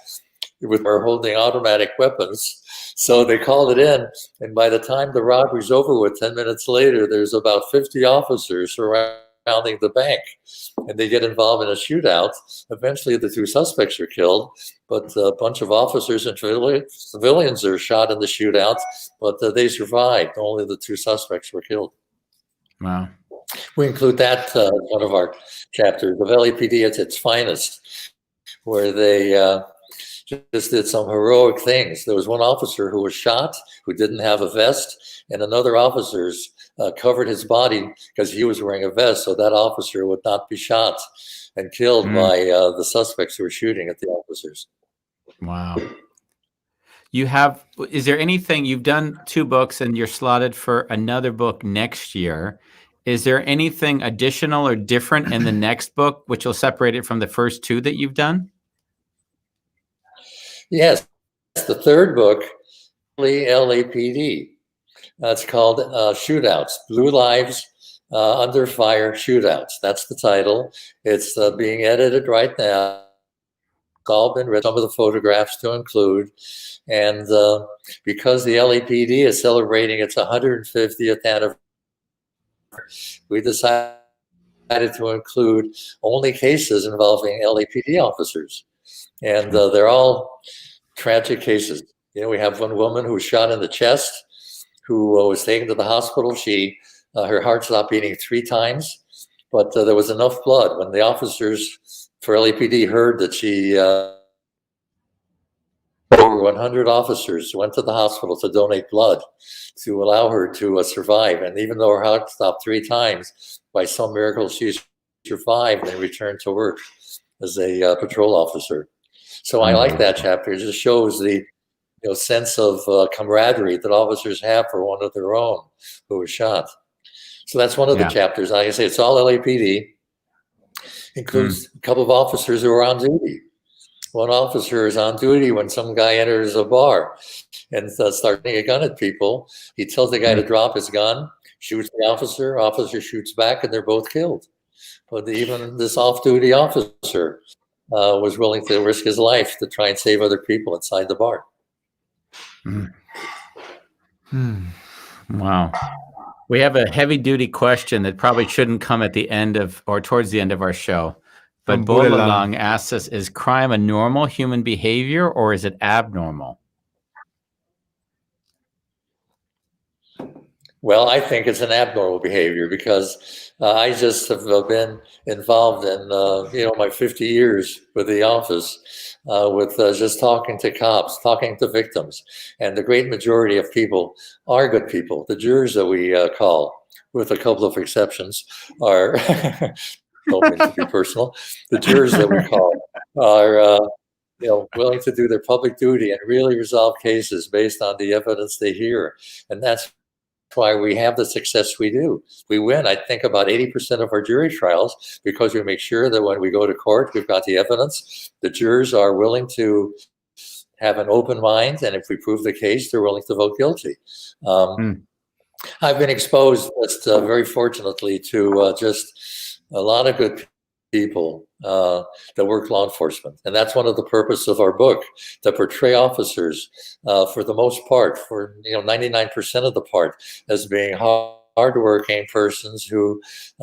with are holding automatic weapons. So they called it in, and by the time the robbery's over with, 10 minutes later, there's about 50 officers surrounding the bank, and they get involved in a shootout. Eventually, the two suspects are killed, but a bunch of officers and civilians are shot in the shootout, but they survived. Only the two suspects were killed. Wow. We include that as one of our chapters of LAPD at its finest, where they just did some heroic things. There was one officer who was shot, who didn't have a vest, and another officer's covered his body because he was wearing a vest, so that officer would not be shot and killed by the suspects who were shooting at the officers. Wow. Is there anything, you've done 2 books and you're slotted for another book next year. Is there anything additional or different in the next book, which will separate it from the first 2 that you've done? Yes, the third book, LAPD. It's called Shootouts, Blue Lives Under Fire Shootouts. That's the title. It's being edited right now. It's all been written, some of the photographs to include. And because the LAPD is celebrating its 150th anniversary, we decided to include only cases involving LAPD officers. And they're all tragic cases. You know, we have one woman who was shot in the chest, who was taken to the hospital. Her heart stopped beating 3 times, but there was enough blood. When the officers for LAPD heard that over 100 officers went to the hospital to donate blood to allow her to survive. And even though her heart stopped 3 times, by some miracle, she survived and returned to work as a patrol officer. So I like that chapter. It just shows the sense of camaraderie that officers have for one of their own who was shot. So that's one of the chapters. Like I say, it's all LAPD. Includes a couple of officers who are on duty. One officer is on duty when some guy enters a bar and starts pointing a gun at people. He tells the guy to drop his gun, shoots the officer shoots back, and they're both killed. But even this off-duty officer was willing to risk his life to try and save other people inside the bar. Wow. We have a heavy-duty question that probably shouldn't come at the end of or towards the end of our show. But Bolalang asks us, is crime a normal human behavior or is it abnormal? Well, I think it's an abnormal behavior because I just have been involved in, my 50 years with the office, with just talking to cops, talking to victims. And the great majority of people are good people. The jurors that we call, with a couple of exceptions, are, don't mean to be personal, the jurors that we call are, willing to do their public duty and really resolve cases based on the evidence they hear. And that's why we have the success we do. We win, I think, about 80% of our jury trials because we make sure that when we go to court, we've got the evidence. The jurors are willing to have an open mind, and if we prove the case, they're willing to vote guilty. I've been exposed, very fortunately, to just a lot of good people that work law enforcement. And that's one of the purposes of our book, to portray officers, for the most part, for 99% of the part, as being hardworking persons who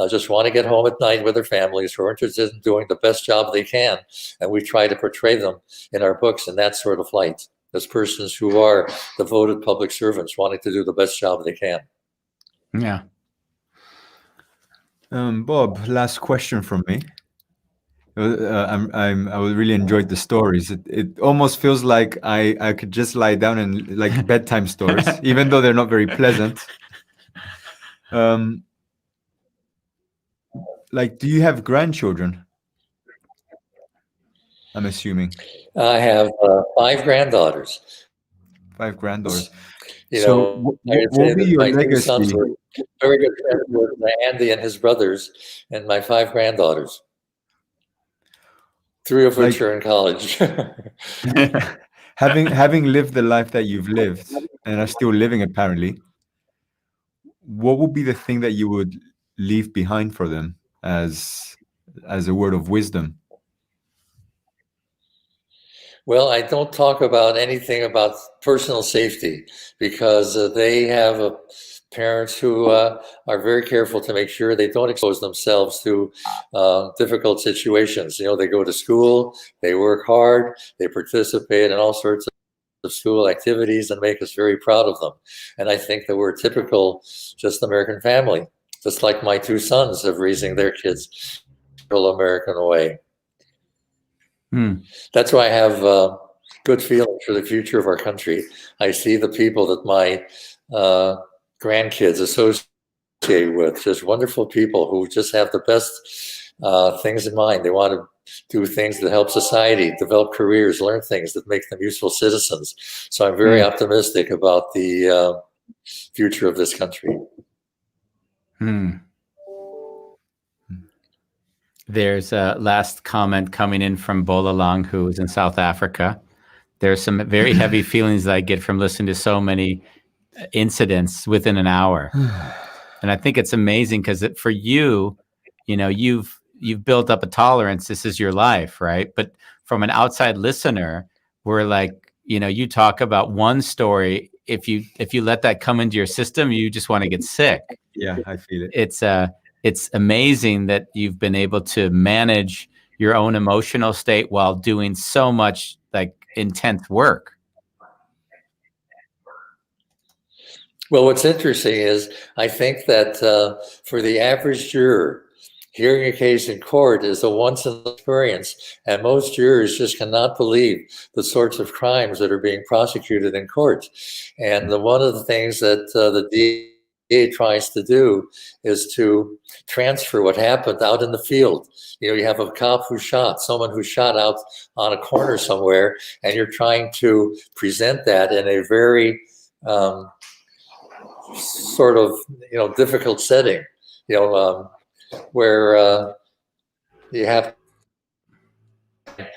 just want to get home at night with their families, who are interested in doing the best job they can. And we try to portray them in our books in that sort of light, as persons who are devoted public servants wanting to do the best job they can. Yeah. Bob, last question from me. I really enjoyed the stories. It almost feels like I could just lie down and like bedtime stories, even though they're not very pleasant. Like, do you have grandchildren? I'm assuming. I have 5 granddaughters. 5 granddaughters. What will be your legacy? Very good friends with Andy and his brothers, and my 5 granddaughters. 3 of which Like are in college. having lived the life that you've lived and are still living apparently, what would be the thing that you would leave behind for them as a word of wisdom? Well, I don't talk about anything about personal safety because they have parents who are very careful to make sure they don't expose themselves to difficult situations. You know, they go to school, they work hard, they participate in all sorts of school activities and make us very proud of them. And I think that we're a typical, just American family, just like my 2 sons have raising their kids the American way. That's why I have good feelings for the future of our country. I see the people that my grandkids associate with, just wonderful people who just have the best things in mind. They want to do things that help society, develop careers, learn things that make them useful citizens. So I'm very optimistic about the future of this country. There's a last comment coming in from Bolalang, who is in South Africa. There's some very heavy feelings that I get from listening to so many incidents within an hour. And I think it's amazing because for you, you know, you've built up a tolerance. This is your life, right? But from an outside listener, we're like, you know, you talk about one story. If you let that come into your system, you just want to get sick. Yeah, I feel it. It's amazing that you've been able to manage your own emotional state while doing so much like intense work. Well, what's interesting is I think that for the average juror, hearing a case in court is a once-in-a-lifetime experience, and most jurors just cannot believe the sorts of crimes that are being prosecuted in court. And one of the things that the DA tries to do is to transfer what happened out in the field. You know, you have a cop who shot, someone who shot out on a corner somewhere, and you're trying to present that in a very sort of, you know, difficult setting, you know, where you have to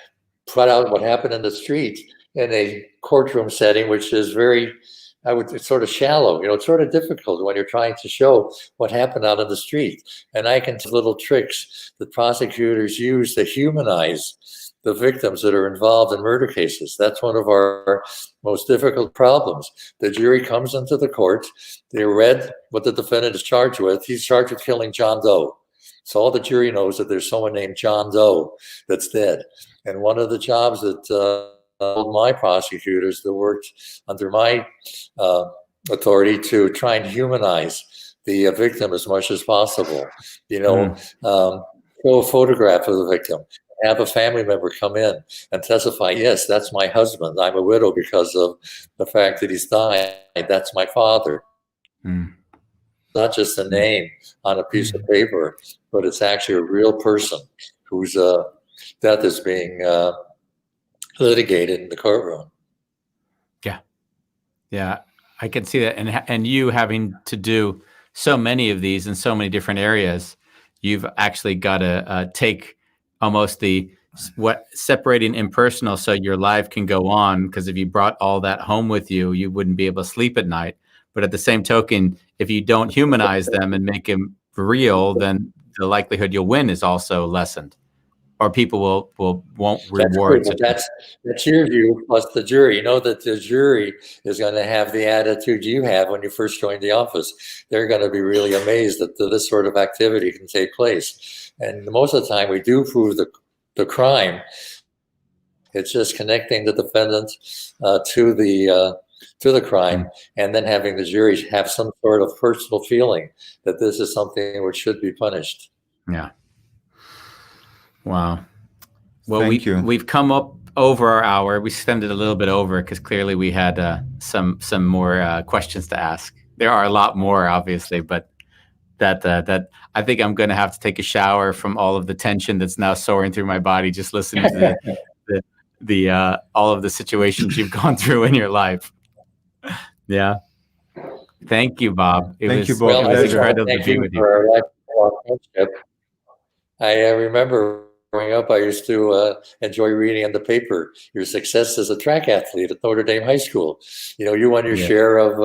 put out what happened in the street in a courtroom setting, which is very, it's sort of shallow, you know, it's sort of difficult when you're trying to show what happened out in the street. And I can see little tricks that prosecutors use to humanize the victims that are involved in murder cases. That's one of our most difficult problems. The jury comes into the court, they read what the defendant is charged with. He's charged with killing John Doe. So all the jury knows that there's someone named John Doe that's dead. And one of the jobs that my prosecutors that worked under my authority to try and humanize the victim as much as possible, you know, show a photograph of the victim, have a family member come in and testify, yes, that's my husband. I'm a widow because of the fact that he's died. That's my father. Not just a name on a piece of paper, but it's actually a real person whose death is being litigated in the courtroom. Yeah, I can see that. And you having to do so many of these in so many different areas, you've actually got to take almost separating impersonal so your life can go on, because if you brought all that home with you, you wouldn't be able to sleep at night. But at the same token, if you don't humanize them and make them real, then the likelihood you'll win is also lessened, or people won't reward. That's your view plus the jury. You know that the jury is going to have the attitude you have when you first joined the office. They're going to be really amazed that this sort of activity can take place. And most of the time, we do prove the crime. It's just connecting the defendant to the crime, and then having the jury have some sort of personal feeling that this is something which should be punished. Yeah. Wow. Well, Thank you. We've come up over our hour. We extended a little bit over because clearly we had some more questions to ask. There are a lot more, obviously, but that I think I'm going to have to take a shower from all of the tension that's now soaring through my body just listening to the all of the situations you've gone through in your life. Yeah. Thank you, Bob. Thank you, Bob. Well, It was incredible to be with you. For our lifelong friendship. I remember growing up, I used to enjoy reading in the paper your success as a track athlete at Notre Dame High School. You won your Yeah. share of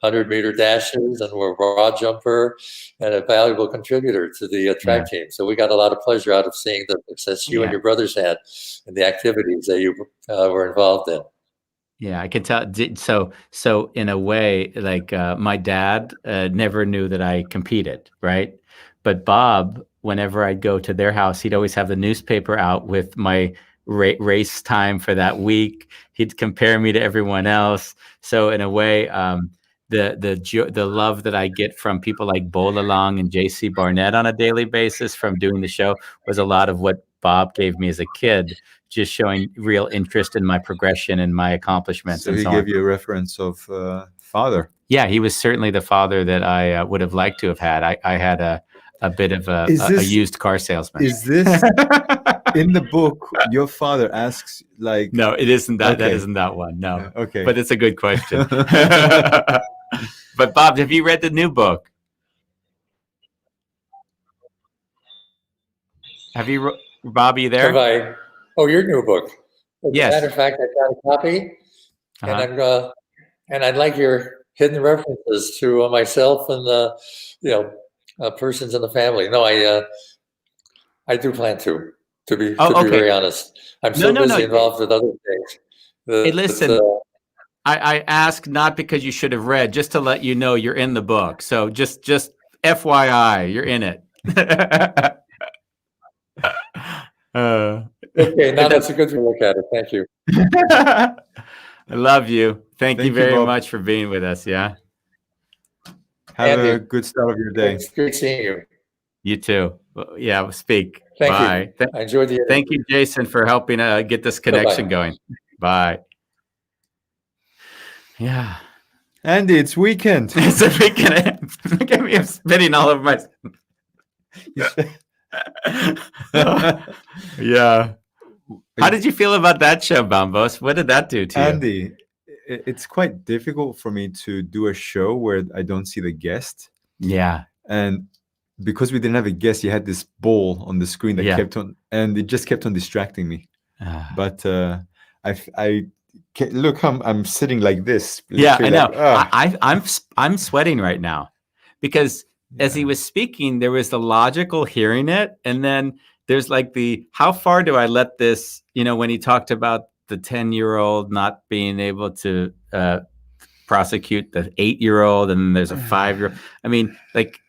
100-meter dashes and were a broad jumper and a valuable contributor to the track team. So we got a lot of pleasure out of seeing the success you and your brothers had and the activities that you were involved in. Yeah, I can tell. So in a way, like my dad never knew that I competed, right? But Bob, whenever I'd go to their house, he'd always have the newspaper out with my race time for that week. He'd compare me to everyone else. So in a way, the love that I get from people like Bolalong and J.C. Barnett on a daily basis from doing the show was a lot of what Bob gave me as a kid, just showing real interest in my progression and my accomplishments. So and he so gave on. you a reference of father. Yeah, he was certainly the father that I would have liked to have had. I had a bit of a used car salesman. Is this in the book? Your father asks, like, no, it isn't that. Okay. That isn't that one. No. Okay. But it's a good question. But Bob, have you read the new book? Have you, Bob? Are you there? Have I? Oh, your new book. As Yes. a matter of fact, I got a copy, Uh-huh. and I'd like your hidden references to myself and persons in the family. No, I do plan to be Okay. very honest. I'm so busy involved with other things. Hey, listen. I ask not because you should have read, just to let you know you're in the book. So just FYI, you're in it. Okay, now that's a good look at it. Thank you. I love you. Thank you very Bob. much for being with us. Yeah. Have Andy, a good start of your day. It's great seeing you. You too. Yeah, speak. Thank Bye. you. I enjoyed the interview. Thank you, Jason, for helping get this connection going. Bye. Yeah. Andy, it's weekend. It's a weekend. Look at me, I'm spitting all over my. Yeah. How did you feel about that show, Bambos? What did that do to you? Andy, it's quite difficult for me to do a show where I don't see the guest. Yeah. And because we didn't have a guest, you had this ball on the screen that kept on, and it just kept on distracting me. But I look, I'm sitting like this. Yeah, I know. I'm sweating right now because as he was speaking, there was the logical hearing it, and then there's like how far do I let this? When he talked about the 10-year-old not being able to prosecute the 8-year-old, and there's a 5-year-old. I mean, like,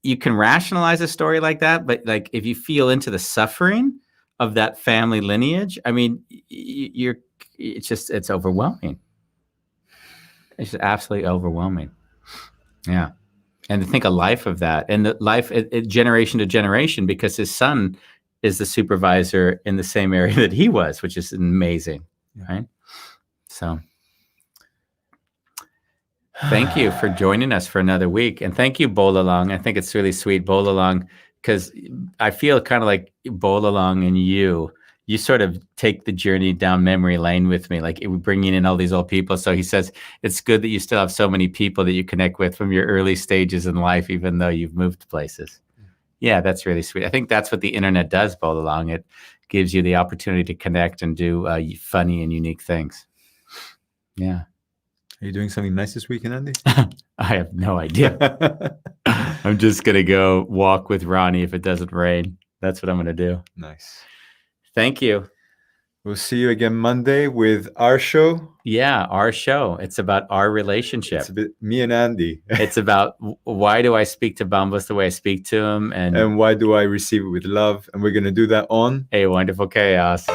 you can rationalize a story like that, but like if you feel into the suffering of that family lineage, I mean, it's overwhelming. It's just absolutely overwhelming. Yeah. And to think a life of that, and the life generation to generation, because his son is the supervisor in the same area that he was, which is amazing. Right. So thank you for joining us for another week. And thank you, Bolalong. I think it's really sweet, Bolalong, because I feel kind of like Bolalong and you sort of take the journey down memory lane with me, like bringing in all these old people. So he says, it's good that you still have so many people that you connect with from your early stages in life, even though you've moved places. Yeah, that's really sweet. I think that's what the internet does, Bolalong. It gives you the opportunity to connect and do funny and unique things. Yeah. Are you doing something nice this weekend, Andy? I have no idea. I'm just going to go walk with Ronnie if it doesn't rain. That's what I'm going to do. Nice. Thank you. We'll see you again Monday with our show. Yeah, our show. It's about our relationship. It's a bit me and Andy. It's about why do I speak to Bambos the way I speak to him? And why do I receive it with love? And we're going to do that on A Wonderful Chaos.